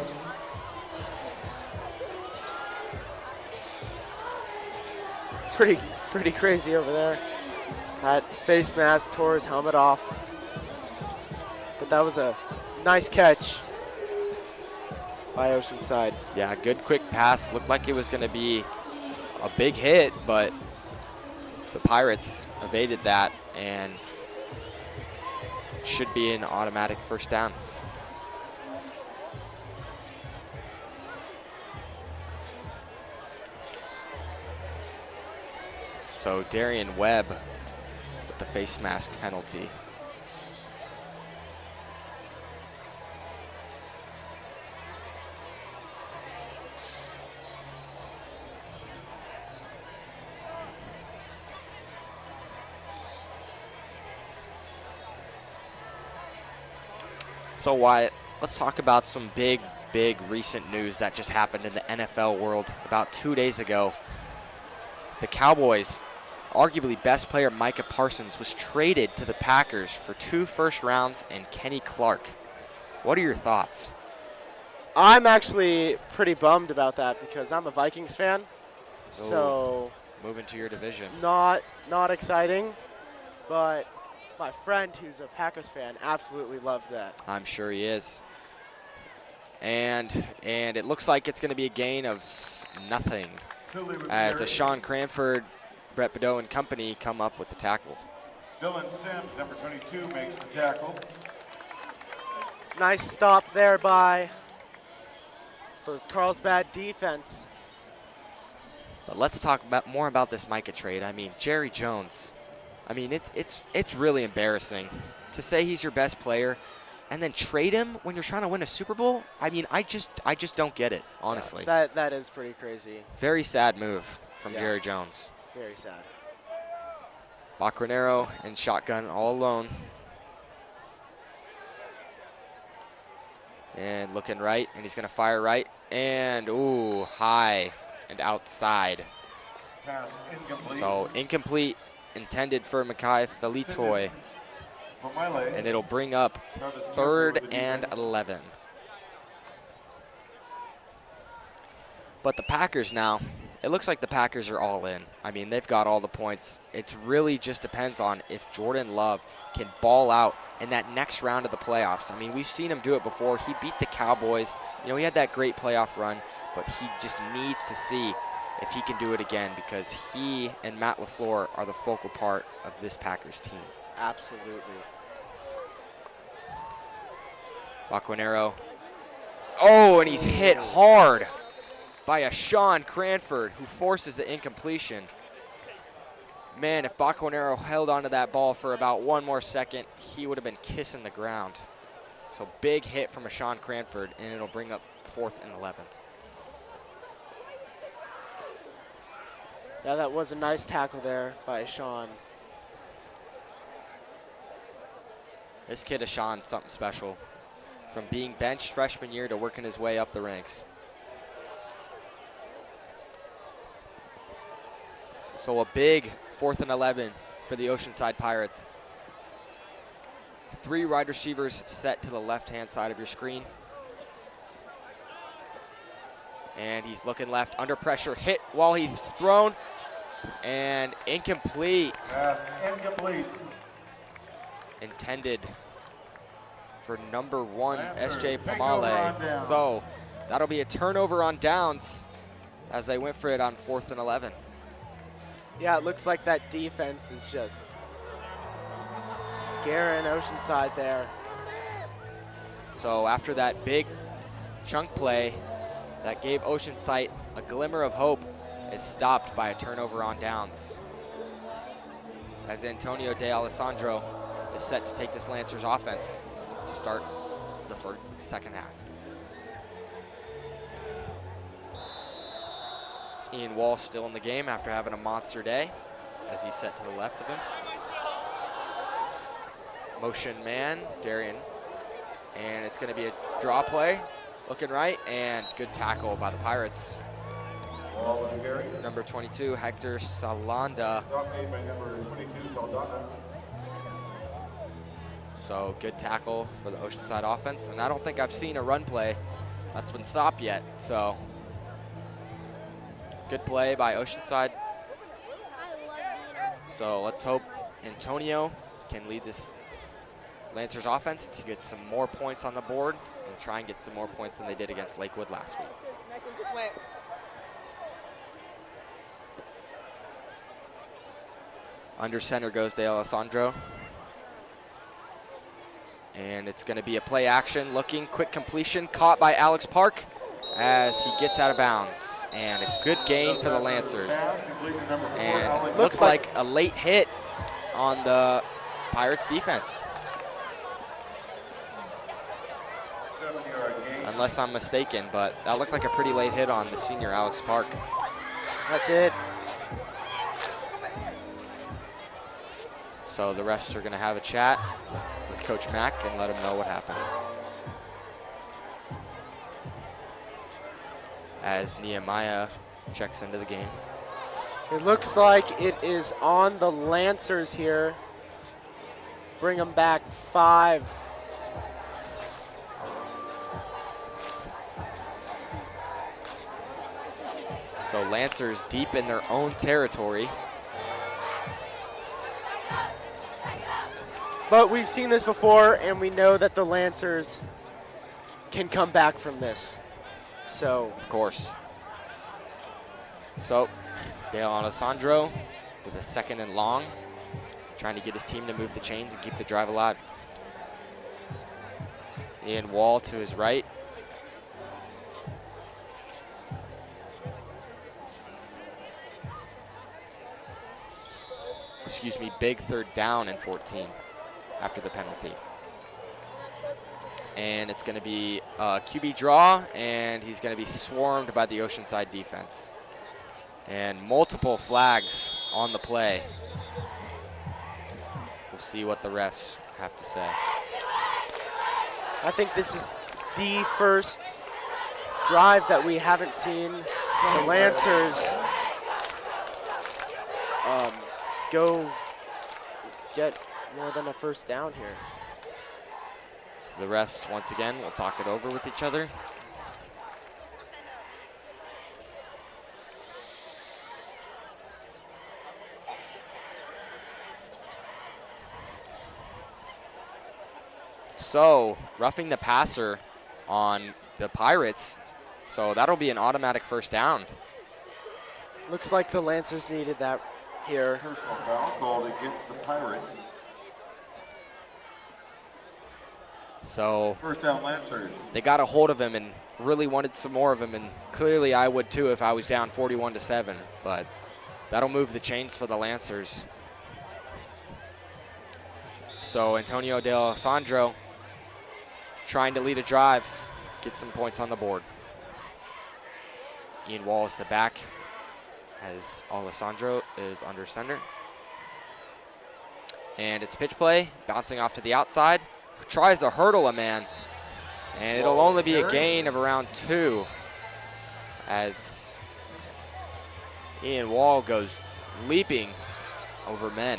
Pretty crazy over there. That face mask tore his helmet off. But that was a nice catch by Oceanside. Yeah, good quick pass. Looked like it was going to be a big hit, but the Pirates evaded that and should be an automatic first down. So Darian Webb with the face mask penalty. So Wyatt, let's talk about some big recent news that just happened in the NFL world about 2 days ago. The Cowboys, arguably best player Micah Parsons, was traded to the Packers for 2 first rounds and Kenny Clark. What are your thoughts? I'm actually pretty bummed about that because I'm a Vikings fan. So moving to your division. Not exciting, but my friend who's a Packers fan absolutely loved that. I'm sure he is. And it looks like it's going to be a gain of nothing as Sean Cranford, Brett Bedeau and company come up with the tackle. Dylan Sims, number 22, makes the tackle. Nice stop there by the Carlsbad defense. But let's talk more about this Micah trade. I mean, Jerry Jones. I mean, it's really embarrassing to say he's your best player and then trade him when you're trying to win a Super Bowl. I mean, I just don't get it, honestly. Yeah, that is pretty crazy. Very sad move from Jerry Jones. Very sad. Bacranero and shotgun all alone. And looking right, and he's going to fire right. And, ooh, high and outside. Pass incomplete. So incomplete, intended for Makai Felitoy. And it'll bring up 3rd and 11. But the Packers now, it looks like the Packers are all in. I mean, they've got all the points. It really just depends on if Jordan Love can ball out in that next round of the playoffs. I mean, we've seen him do it before. He beat the Cowboys. You know, he had that great playoff run, but he just needs to see if he can do it again because he and Matt LaFleur are the focal part of this Packers team. Absolutely. Bacranero. Oh, and he's hit hard by a Sean Cranford who forces the incompletion. Man, if Bacranero held onto that ball for about one more second, he would have been kissing the ground. So big hit from a Sean Cranford, and it'll bring up 4th and 11. Yeah, that was a nice tackle there by Sean. This kid, Sean, something special. From being benched freshman year to working his way up the ranks. So a big 4th and 11 for the Oceanside Pirates. 3 wide receivers set to the left-hand side of your screen. And he's looking left, under pressure, hit while he's thrown, and incomplete. Incomplete. Intended for number 1, S.J. Pomale. So that'll be a turnover on downs as they went for it on 4th and 11. Yeah, it looks like that defense is just scaring Oceanside there. So after that big chunk play that gave Oceanside a glimmer of hope is stopped by a turnover on downs. As Antonio De Alessandro is set to take this Lancers offense to start the second half. Ian Walsh still in the game after having a monster day as he's set to the left of him. Motion man, Darian. And it's going to be a draw play. Looking right, and good tackle by the Pirates. Number 22, Hector Salanda. So good tackle for the Oceanside offense. And I don't think I've seen a run play that's been stopped yet. So good play by Oceanside. So let's hope Antonio can lead this Lancers offense to get some more points on the board and try and get some more points than they did against Lakewood last week. Under center goes De Alessandro. And it's going to be a play action, looking, quick completion, caught by Alex Park as he gets out of bounds. And a good gain for the Lancers. And looks like a late hit on the Pirates defense. Unless I'm mistaken, but that looked like a pretty late hit on the senior Alex Park. That did. So the refs are going to have a chat with Coach Mack and let him know what happened. As Nehemiah checks into the game. It looks like it is on the Lancers here. Bring them back 5. So Lancers deep in their own territory. But we've seen this before, and we know that the Lancers can come back from this. So, of course. So, Dale Alessandro with a 2nd and long, trying to get his team to move the chains and keep the drive alive. Ian Wall to his right. Excuse me, big 3rd down and 14 after the penalty. And it's going to be a QB draw, and he's going to be swarmed by the Oceanside defense. And multiple flags on the play. We'll see what the refs have to say. I think this is the first drive that we haven't seen the Lancers go get more than a 1st down here. So the refs, once again, will talk it over with each other. So, roughing the passer on the Pirates. So that'll be an automatic 1st down. Looks like the Lancers needed that here. Personal foul called against the Pirates. So 1st down Lancers. They got a hold of him and really wanted some more of him, and clearly I would too if I was down 41-7, but that'll move the chains for the Lancers. So Antonio De Alessandro trying to lead a drive, get some points on the board. Ian Wall is the back as Alessandro is under center. And it's pitch play, bouncing off to the outside. Tries to hurdle a man, and it'll only be a gain of around 2 as Ian Wall goes leaping over men.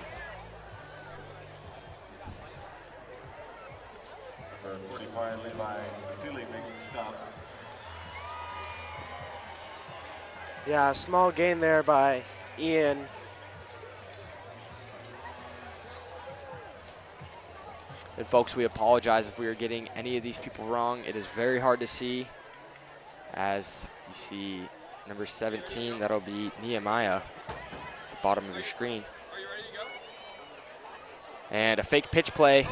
Number 45, Levi Seeley makes the stop. Yeah, a small gain there by Ian. And folks, we apologize if we are getting any of these people wrong. It is very hard to see. As you see number 17, that'll be Nehemiah at the bottom of your screen. And a fake pitch play,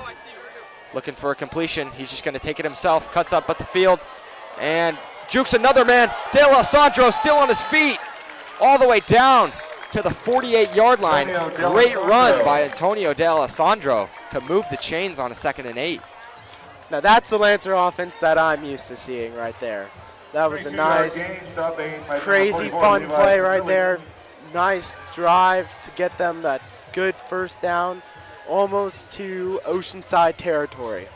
looking for a completion. He's just gonna take it himself, cuts up at the field, and jukes another man. De Alessandro still on his feet, all the way down to the 48-yard line. Great run by Antonio De Alessandro to move the chains on a 2nd and 8. Now that's the Lancer offense that I'm used to seeing right there. That was a nice, crazy fun play right there. Nice drive to get them that good 1st down, almost to Oceanside territory.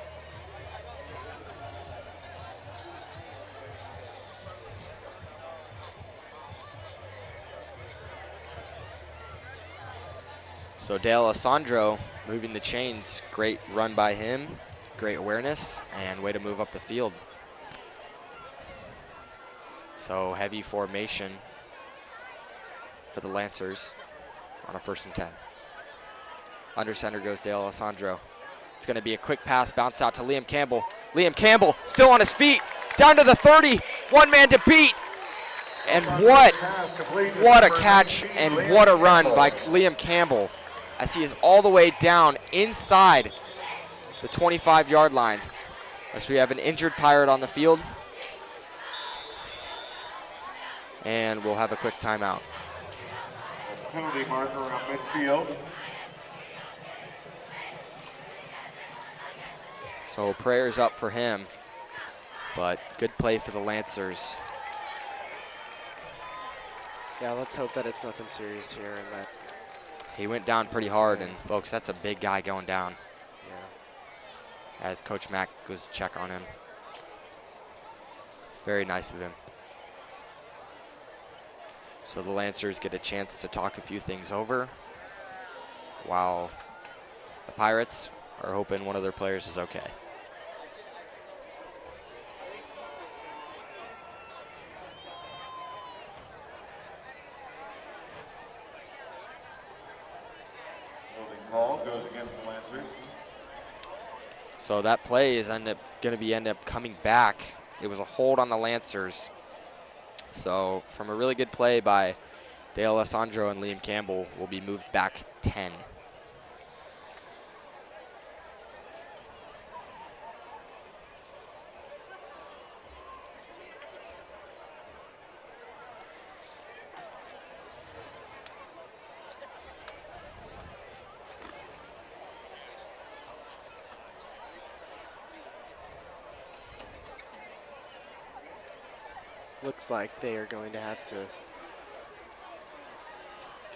So De Alessandro moving the chains. Great run by him, great awareness, and way to move up the field. So heavy formation for the Lancers on a 1st and 10. Under center goes De Alessandro. It's going to be a quick pass, bounce out to Liam Campbell. Liam Campbell still on his feet, down to the 30, 1 man to beat. And what a catch and what a run by Liam Campbell. as he is all the way down inside the 25-yard line. As we have an injured Pirate on the field. And we'll have a quick timeout. Penalty marker around midfield. So prayers up for him, but good play for the Lancers. Yeah, let's hope that it's nothing serious here and that He went down pretty hard, and folks, that's a big guy going down. Yeah. As Coach Mack goes to check on him. Very nice of him. So the Lancers get a chance to talk a few things over, while the Pirates are hoping one of their players is okay. Holding call goes against the Lancers. So that play is end up coming back. It was a hold on the Lancers. So from a really good play by Dale Alessandro and Liam Campbell, will be moved back 10. Looks like they are going to have to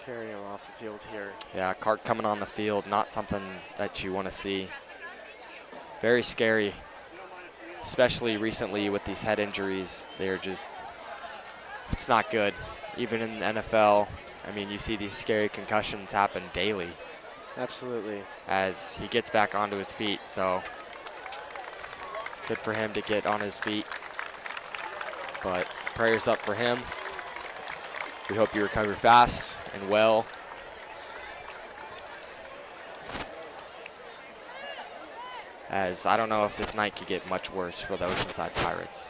carry him off the field here. Yeah, Cart coming on the field, not something that you want to see. Very scary, especially recently with these head injuries. They're just, it's not good. Even in the NFL, I mean, you see these scary concussions happen daily. Absolutely. As he gets back onto his feet, so good for him to get on his feet. But prayers up for him. We hope you recover fast and well. As I don't know if this night could get much worse for the Oceanside Pirates.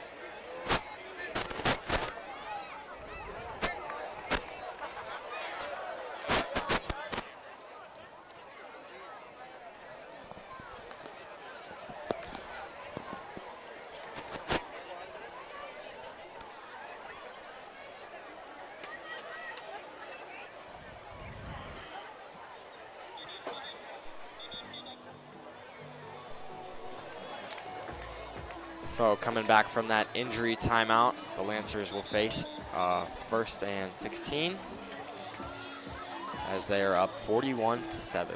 So coming back from that injury timeout, the Lancers will face 1st and 16 as they are up 41-7.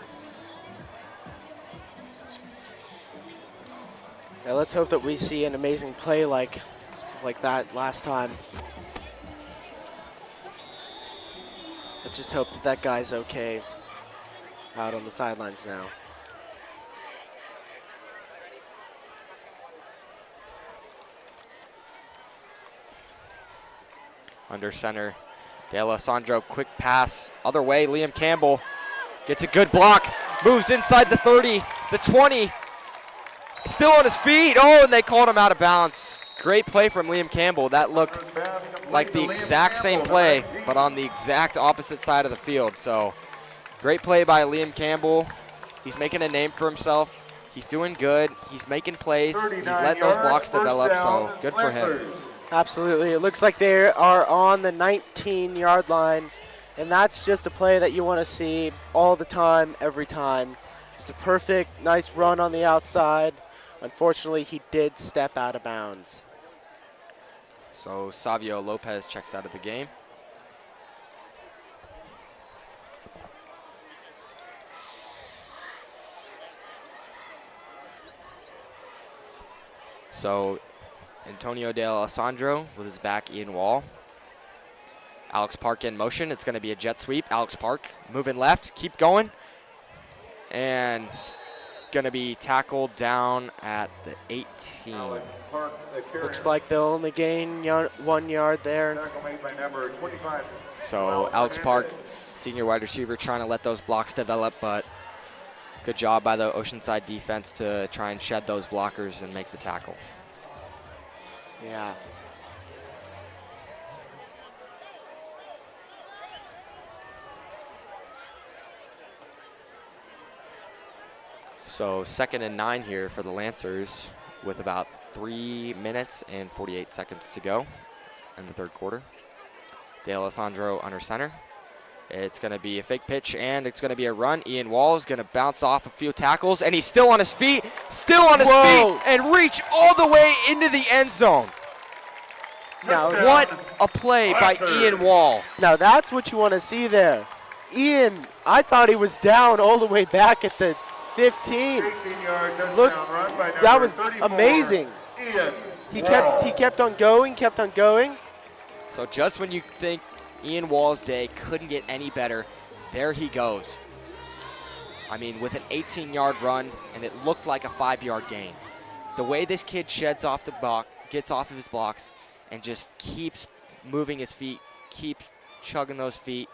Yeah, let's hope that we see an amazing play like that last time. Let's just hope that that guy's okay out on the sidelines now. Under center, De Alessandro, quick pass, other way, Liam Campbell gets a good block, moves inside the 30, the 20, still on his feet, oh, and they called him out of bounds. Great play from Liam Campbell. That looked like the exact same play, but on the exact opposite side of the field. So great play by Liam Campbell. He's making a name for himself. He's doing good. He's making plays. He's letting those blocks develop, so good for him. Absolutely. It looks like they are on the 19-yard line, and that's just a play that you want to see all the time, every time. It's a perfect, nice run on the outside. Unfortunately, he did step out of bounds. So Savio Lopez checks out of the game. So Antonio De Alessandro with his back, Ian Wall. Alex Park in motion. It's going to be a jet sweep. Alex Park moving left, keep going. And going to be tackled down at the 18. Looks like they'll only gain 1 yard there. So Alex Park, senior wide receiver, trying to let those blocks develop, but good job by the Oceanside defense to try and shed those blockers and make the tackle. Yeah. So 2nd and 9 here for the Lancers with about 3 minutes and 48 seconds to go in the 3rd quarter. De Alessandro under center. It's going to be a fake pitch, and it's going to be a run. Ian Wall is going to bounce off a few tackles, and he's still on his feet, and reach all the way into the end zone. Now, what a play by Ian Wall. Now that's what you want to see there. Ian, I thought he was down all the way back at the 15. Look, that was amazing. He kept on going. So just when you think Ian Wall's day couldn't get any better, there he goes. I mean, with an 18-yard run, and it looked like a 5-yard gain. The way this kid sheds off the block, gets off of his blocks, and just keeps moving his feet, keeps chugging those feet,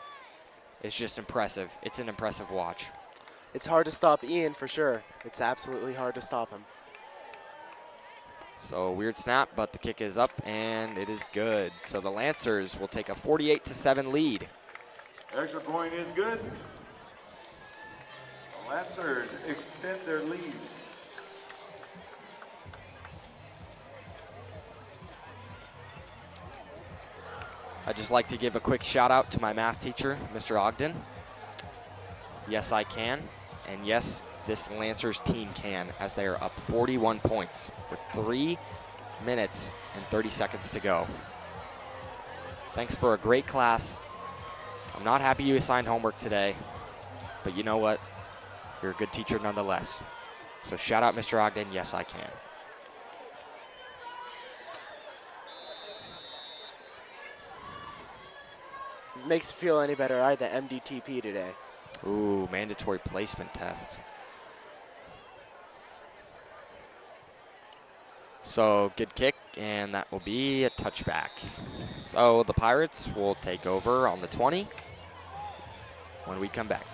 is just impressive. It's an impressive watch. It's hard to stop Ian for sure. It's absolutely hard to stop him. So a weird snap, but the kick is up, and it is good. So the Lancers will take a 48-7 lead. Extra point is good. The Lancers extend their lead. I'd just like to give a quick shout out to my math teacher, Mr. Ogden. Yes, I can. And yes, this Lancers team can, as they are up 41 points with 3 minutes and 30 seconds to go. Thanks for a great class. I'm not happy you assigned homework today, but you know what? You're a good teacher nonetheless. So shout out Mr. Ogden, yes, I can. Makes you feel any better, I had the MDTP today. Ooh, mandatory placement test. So good kick, and that will be a touchback. So the Pirates will take over on the 20 when we come back.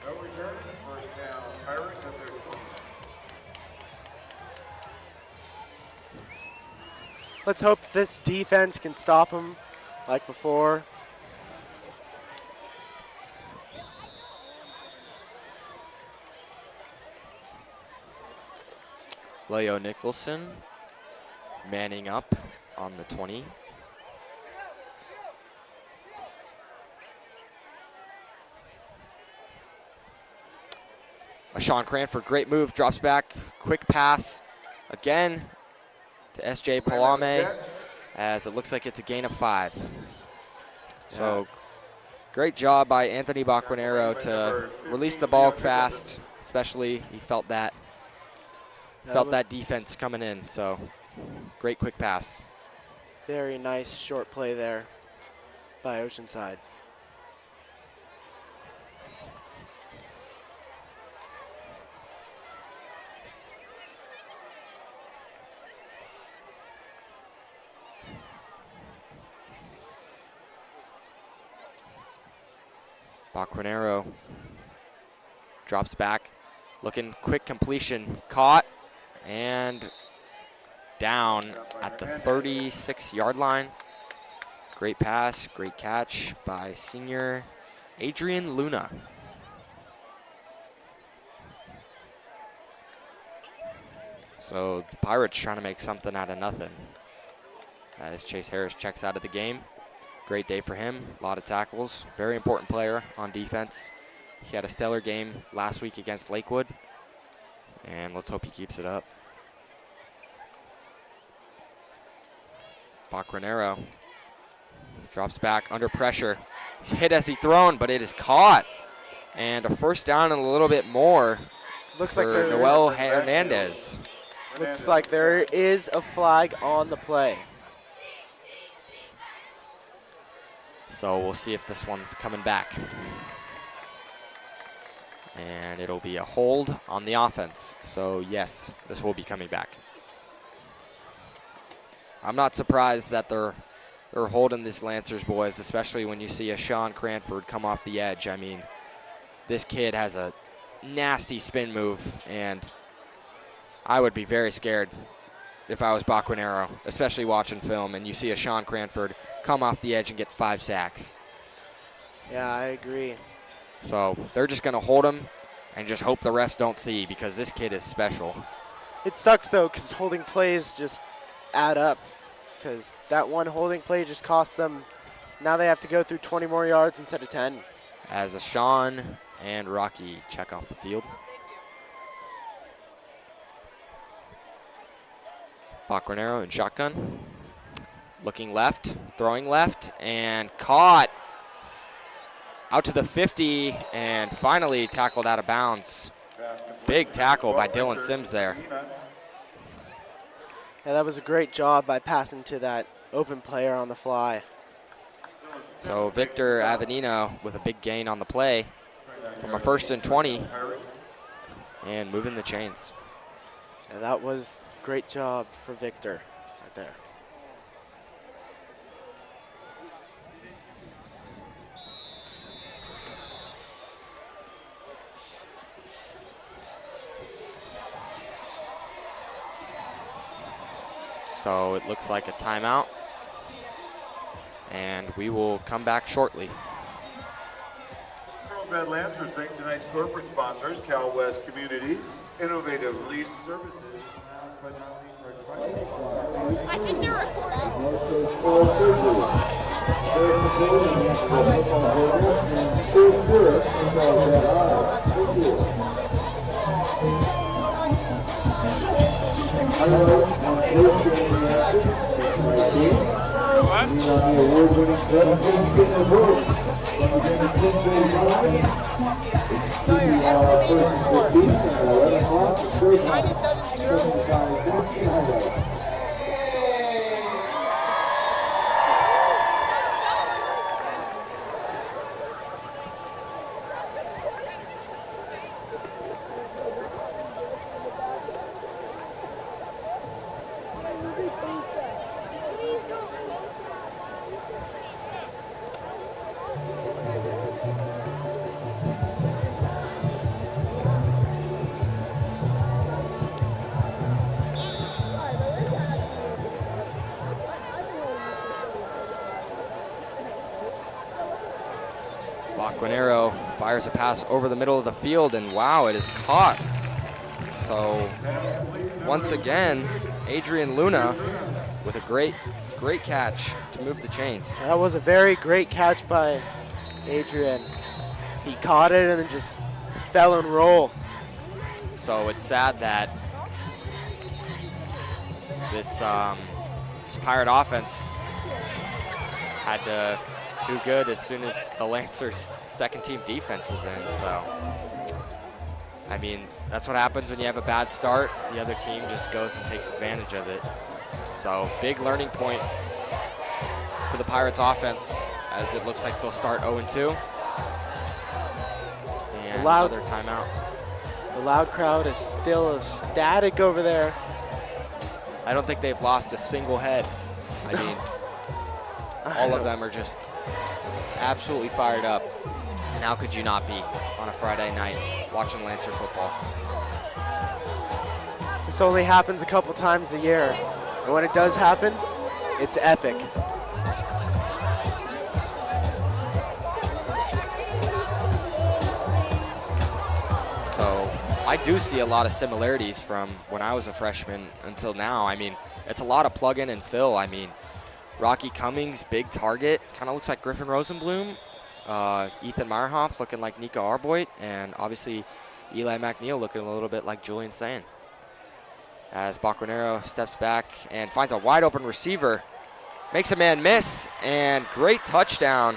No return, first down, Pirates at their 20. Let's hope this defense can stop him like before. Leo Nicholson manning up on the 20. Sean Cranford, great move, drops back, quick pass again to S.J. Palame, as it looks like it's a gain of 5. So great job by Anthony Bacquanero to release the ball fast, especially he felt that defense coming in. So great quick pass. Very nice short play there by Oceanside. Bacquanero drops back, looking quick completion, caught and down at the 36-yard line. Great pass, great catch by senior Adrian Luna. So the Pirates trying to make something out of nothing. As Chase Harris checks out of the game. Great day for him, a lot of tackles. Very important player on defense. He had a stellar game last week against Lakewood, and let's hope he keeps it up. Bacquanero drops back under pressure. He's hit as he thrown, but it is caught. And a first down and a little bit more for Noel Hernandez. Looks like there is a flag on the play. So we'll see if this one's coming back. And it'll be a hold on the offense. So yes, this will be coming back. I'm not surprised that they're holding these Lancers boys, especially when you see a Sean Cranford come off the edge. I mean, this kid has a nasty spin move, and I would be very scared if I was Bacquanero, especially watching film, and you see a Sean Cranford come off the edge and get 5 sacks. Yeah, I agree. So they're just going to hold him and just hope the refs don't see, because this kid is special. It sucks, though, because holding plays just add up, because that one holding play just cost them. Now they have to go through 20 more yards instead of 10. As Ashawn and Rocky check off the field. Bacquanero in shotgun. Looking left, throwing left, and caught. Out to the 50, and finally tackled out of bounds. Big tackle by Dylan Sims there. Yeah, that was a great job by passing to that open player on the fly. So Victor Avenino with a big gain on the play from a 1st and 20 and moving the chains. And that was a great job for Victor right there. So it looks like a timeout, and we will come back shortly. Carlsbad Lancers thank tonight's corporate sponsors, Cal West Communities, Innovative Lease Services. I think they're recording. Bacquanero fires a pass over the middle of the field, and wow, it is caught. So once again, Adrian Luna with a great catch to move the chains. That was a very great catch by Adrian. He caught it and then just fell and roll. So it's sad that this Pirate offense had to too good as soon as the Lancers' second team defense is in. So, I mean, that's what happens when you have a bad start. The other team just goes and takes advantage of it. So, big learning point for the Pirates offense, as it looks like they'll start 0-2. And another timeout. The loud crowd is still ecstatic over there. I don't think they've lost a single head. I mean, all of them are just absolutely fired up. And how could you not be on a Friday night watching Lancer football? This only happens a couple times a year. And when it does happen, it's epic. So I do see a lot of similarities from when I was a freshman until now. I mean, it's a lot of plug in and fill. I mean, Rocky Cummings, big target, kind of looks like Griffin Rosenblum. Ethan Meyerhoff looking like Nico Arboit, and obviously Eli McNeil looking a little bit like Julian Sain. As Bacquanero steps back and finds a wide open receiver, makes a man miss, and great touchdown,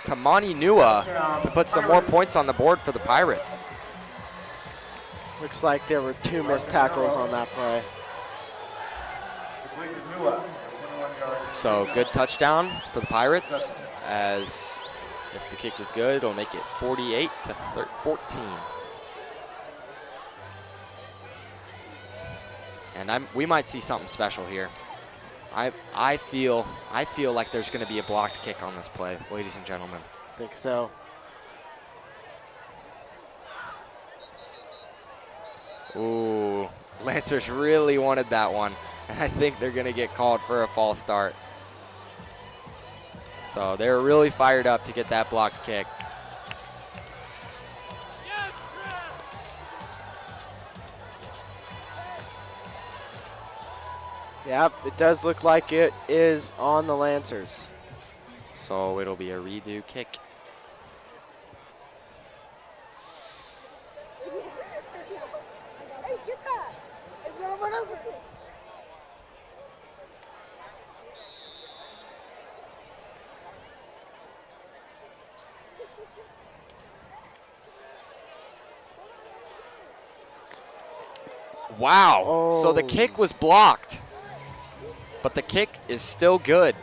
Kamani Nua, to put some more points on the board for the Pirates. Looks like there were 2 missed tackles on that play. So good touchdown for the Pirates, as if the kick is good, it'll make it 48-14. And we might see something special here. I feel like there's going to be a blocked kick on this play, ladies and gentlemen. I think so. Ooh, Lancers really wanted that one, and I think they're going to get called for a false start. So they're really fired up to get that blocked kick. Yep, it does look like it is on the Lancers. So it'll be a redo kick. Hey, get that! It's gonna run over. Wow. So the kick was blocked, but the kick is still good.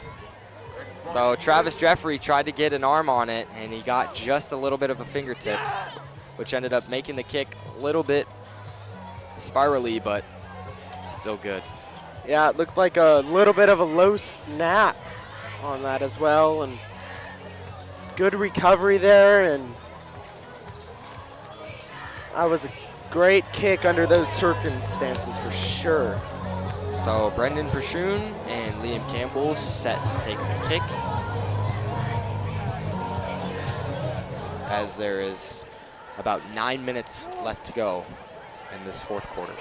So Travis Jeffrey tried to get an arm on it, and he got just a little bit of a fingertip, which ended up making the kick a little bit spirally, but still good. Yeah, it looked like a little bit of a low snap on that as well, and good recovery there, and that was a great kick under those circumstances for sure. So Brendan Pershoon and Liam Campbell set to take the kick, as there is about 9 minutes left to go in this fourth quarter.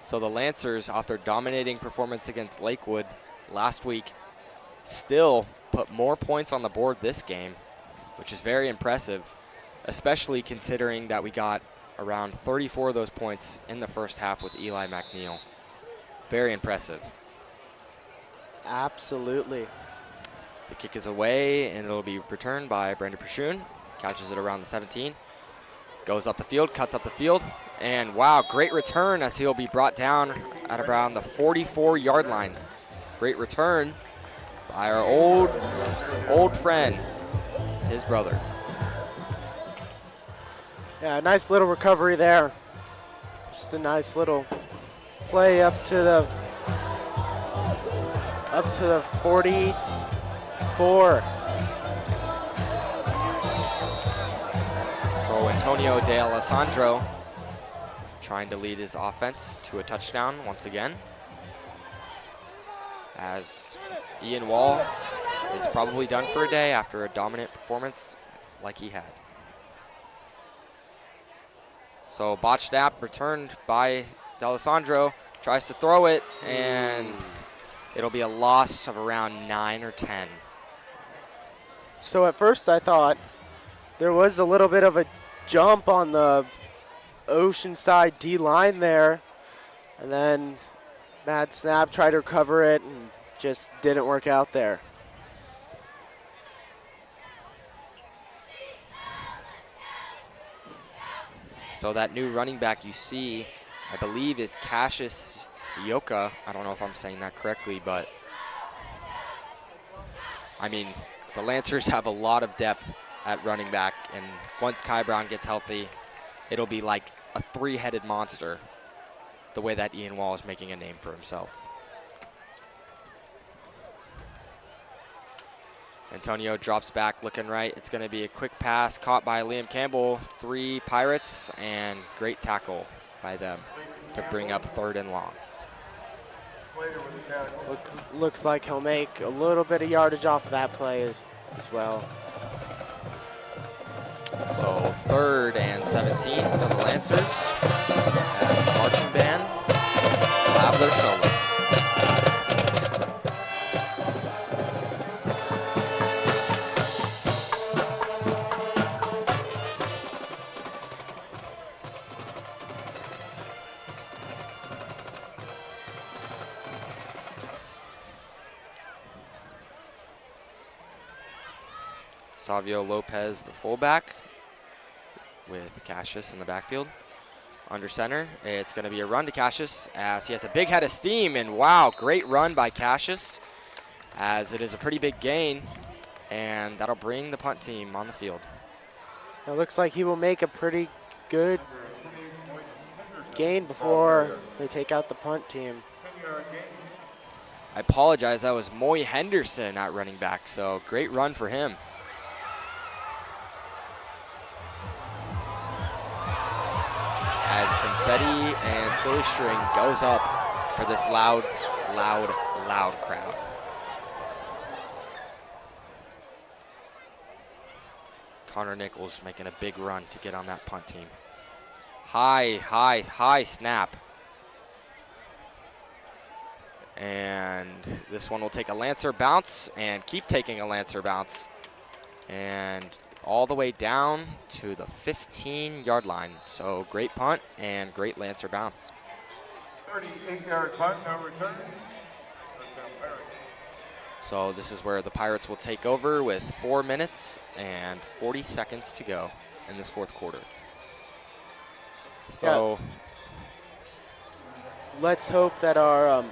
So the Lancers, off their dominating performance against Lakewood last week, still put more points on the board this game, which is very impressive, especially considering that we got around 34 of those points in the first half with Eli McNeil. Very impressive. Absolutely. The kick is away, and it'll be returned by Brendan Pershoon. Catches it around the 17. Goes up the field, cuts up the field. And wow, great return as he'll be brought down at around the 44-yard line. Great return by our old friend, his brother. Yeah, nice little recovery there. Just a nice little play up to the 44. So Antonio De Alessandro trying to lead his offense to a touchdown once again, as Ian Wall is probably done for a day after a dominant performance like he had. So botched snap returned by D'Alessandro, tries to throw it, and it'll be a loss of around 9 or 10. So at first I thought there was a little bit of a jump on the Oceanside D-line there, and then bad snap, tried to recover it, and just didn't work out there. So that new running back you see, I believe, is Cassius Sioka. I don't know if I'm saying that correctly, but I mean, the Lancers have a lot of depth at running back, and once Kai Brown gets healthy, it'll be like a three-headed monster, the way that Ian Wall is making a name for himself. Antonio drops back, looking right. It's going to be a quick pass caught by Liam Campbell. 3 Pirates, and great tackle by them to bring up 3rd and long. Looks like he'll make a little bit of yardage off of that play as well. So 3rd and 17 for the Lancers. And the marching band will have their solo. Savio Lopez, the fullback, with Cassius in the backfield. Under center, it's going to be a run to Cassius as he has a big head of steam, and wow, great run by Cassius as it is a pretty big gain, and that'll bring the punt team on the field. It looks like he will make a pretty good gain before they take out the punt team. I apologize, that was Moy Henderson at running back, so great run for him. As confetti and silly string goes up for this loud, loud, loud crowd. Connor Nichols making a big run to get on that punt team. High snap. And this one will take a Lancer bounce and keep taking a Lancer bounce. And all the way down to the 15-yard line. So great punt and great Lancer bounce. 38-yard punt, no return. So this is where the Pirates will take over with 4 minutes and 40 seconds to go in this fourth quarter. So let's hope that our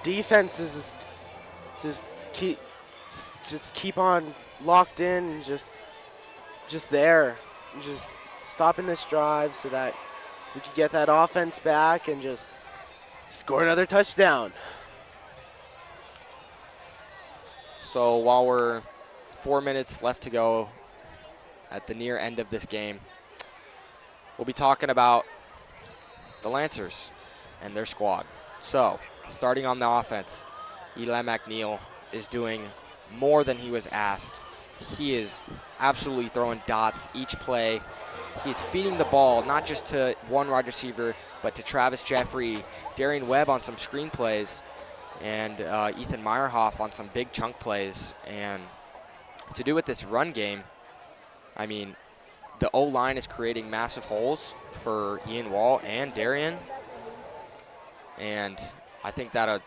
defense is just keep on locked in and just there, just stopping this drive so that we can get that offense back and just score another touchdown. So while we're 4 minutes left to go at the near end of this game, we'll be talking about the Lancers and their squad. So starting on the offense, Eli McNeil is doing more than he was asked. He is absolutely throwing dots each play. He's feeding the ball not just to one wide receiver, but to Travis Jeffrey, Darian Webb on some screen plays, and Ethan Meyerhoff on some big chunk plays. And to do with this run game, I mean, the O-line is creating massive holes for Ian Wall and Darian. And I think that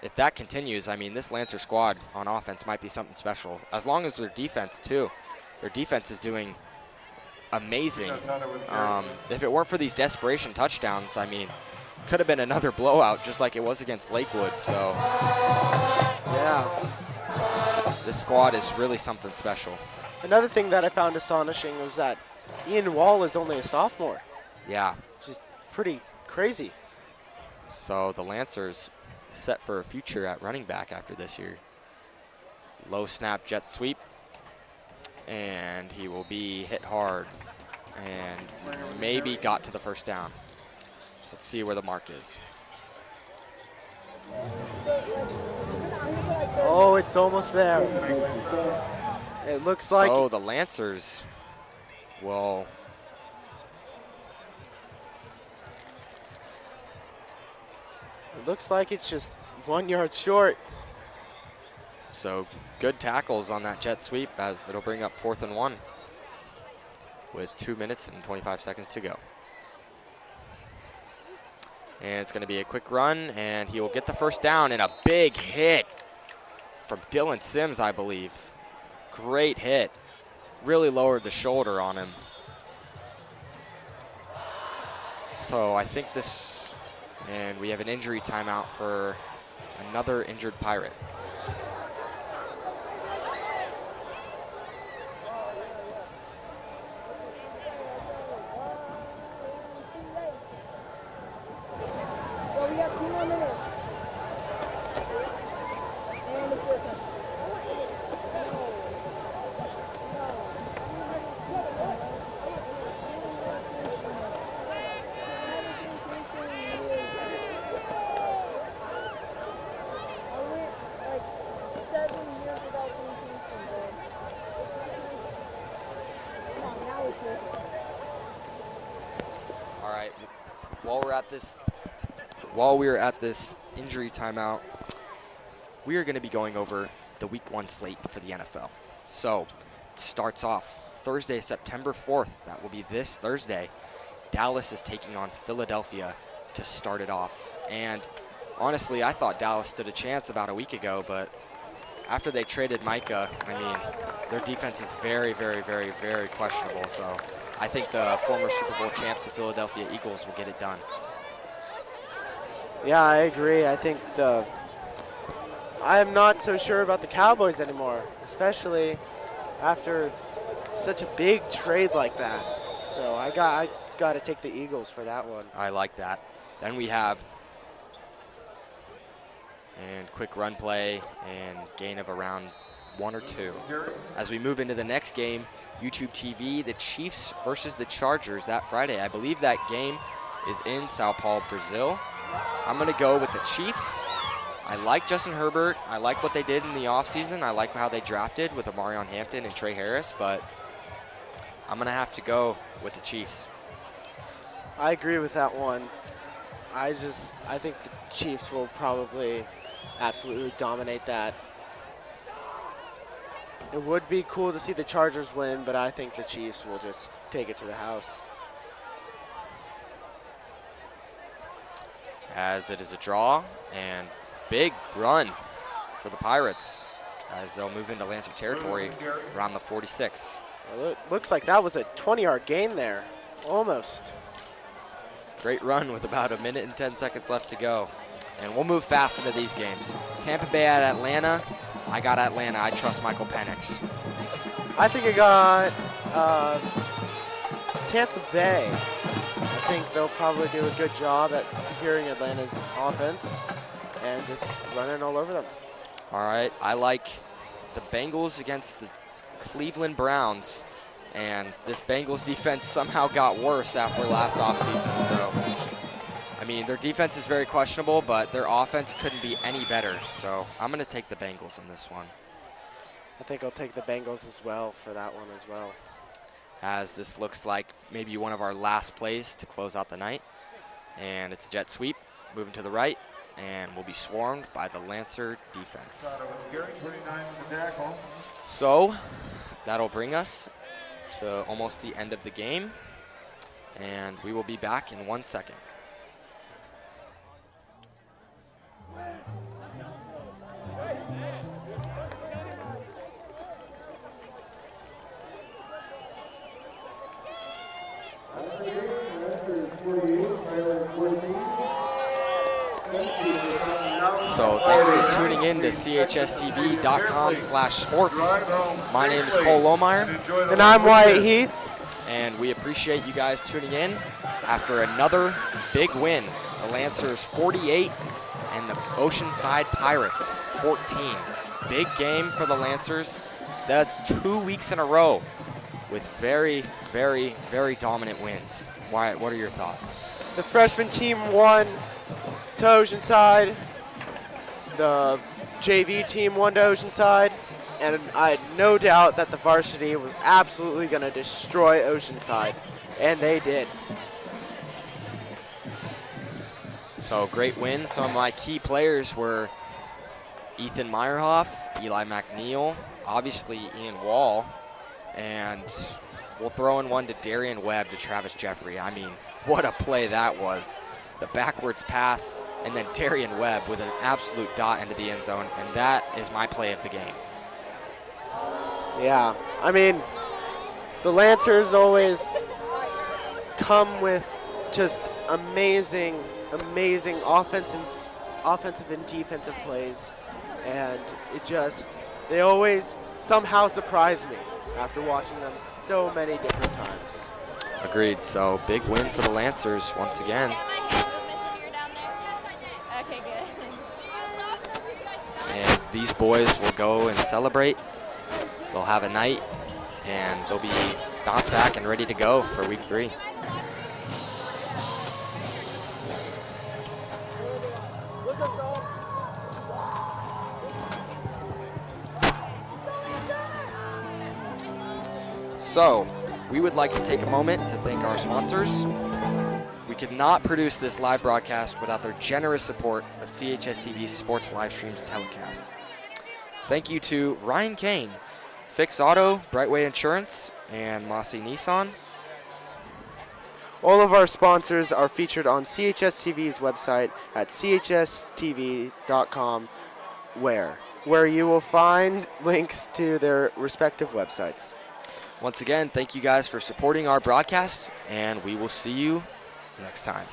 if that continues, I mean, this Lancer squad on offense might be something special. As long as their defense, too. Their defense is doing amazing. If it weren't for these desperation touchdowns, I mean, could have been another blowout just like it was against Lakewood. So, yeah, this squad is really something special. Another thing that I found astonishing was that Ian Wall is only a sophomore. Yeah. Just pretty crazy. So the Lancers set for a future at running back after this year. Low snap jet sweep. And he will be hit hard and maybe got to the first down. Let's see where the mark is. Oh, it's almost there. It looks like. So the Lancers will. It looks like it's just 1 yard short. So good tackles on that jet sweep as it'll bring up 4th and 1 with 2 minutes and 25 seconds to go. And it's going to be a quick run, and he will get the first down, and a big hit from Dylan Sims, I believe. Great hit. Really lowered the shoulder on him. So I think this, and we have an injury timeout for another injured Pirate. While we're at this injury timeout, we are going to be going over the Week 1 slate for the NFL. So it starts off Thursday, September 4th. That will be this Thursday. Dallas is taking on Philadelphia to start it off. And honestly, I thought Dallas stood a chance about a week ago, but after they traded Micah, I mean, their defense is very, very, very, very questionable. So I think the former Super Bowl champs, the Philadelphia Eagles, will get it done. Yeah, I agree. I think I am not so sure about the Cowboys anymore, especially after such a big trade like that. So I got to take the Eagles for that one. I like that. Then we have and quick run play and gain of around 1 or 2. As we move into the next game, YouTube TV, the Chiefs versus the Chargers that Friday. I believe that game is in Sao Paulo, Brazil. I'm going to go with the Chiefs. I like Justin Herbert. I like what they did in the offseason. I like how they drafted with Amarion Hampton and Trey Harris, but I'm going to have to go with the Chiefs. I agree with that one. I think the Chiefs will probably absolutely dominate that. It would be cool to see the Chargers win, but I think the Chiefs will just take it to the house. As it is a draw and big run for the Pirates as they'll move into Lancer territory around the 46. Well, it looks like that was a 20-yard gain there, almost. Great run with about 1 minute and 10 seconds left to go. And we'll move fast into these games. Tampa Bay at Atlanta. I got Atlanta. I trust Michael Penix. I think I got Tampa Bay. I think they'll probably do a good job at securing Atlanta's offense and just running all over them. All right, I like the Bengals against the Cleveland Browns. And this Bengals defense somehow got worse after last offseason. So, I mean, their defense is very questionable, but their offense couldn't be any better. So I'm going to take the Bengals in this one. I think I'll take the Bengals as well for that one as well. As this looks like maybe one of our last plays to close out the night. And it's a jet sweep, moving to the right, and will be swarmed by the Lancer defense. So that'll bring us to almost the end of the game, and we will be back in 1 second. So thanks for tuning in to chstv.com/sports. My name is Cole Lohmeyer. And I'm Wyatt Heath. And we appreciate you guys tuning in after another big win. The Lancers 48 and the Oceanside Pirates 14. Big game for the Lancers. That's 2 weeks in a row with very, very, very dominant wins. Wyatt, what are your thoughts? The freshman team won to Oceanside. The JV team won to Oceanside. And I had no doubt that the varsity was absolutely going to destroy Oceanside. And they did. So great win. Some of my key players were Ethan Meyerhoff, Eli McNeil, obviously Ian Wall, and we'll throw in one to Darian Webb to Travis Jeffrey. I mean, what a play that was. The backwards pass, and then Darian Webb with an absolute dot into the end zone, and that is my play of the game. Yeah, I mean, the Lancers always come with just amazing offensive and defensive plays, and they always somehow surprise me after watching them so many different times. Agreed. So big win for the Lancers once again. Okay, good. And these boys will go and celebrate. They'll have a night, and they'll be bounced back and ready to go for week 3. So, we would like to take a moment to thank our sponsors. We could not produce this live broadcast without their generous support of CHSTV's sports live streams telecast. Thank you to Ryan Kane, Fix Auto, Brightway Insurance, and Mossy Nissan. All of our sponsors are featured on CHSTV's website at chstv.com, where you will find links to their respective websites. Once again, thank you guys for supporting our broadcast, and we will see you next time.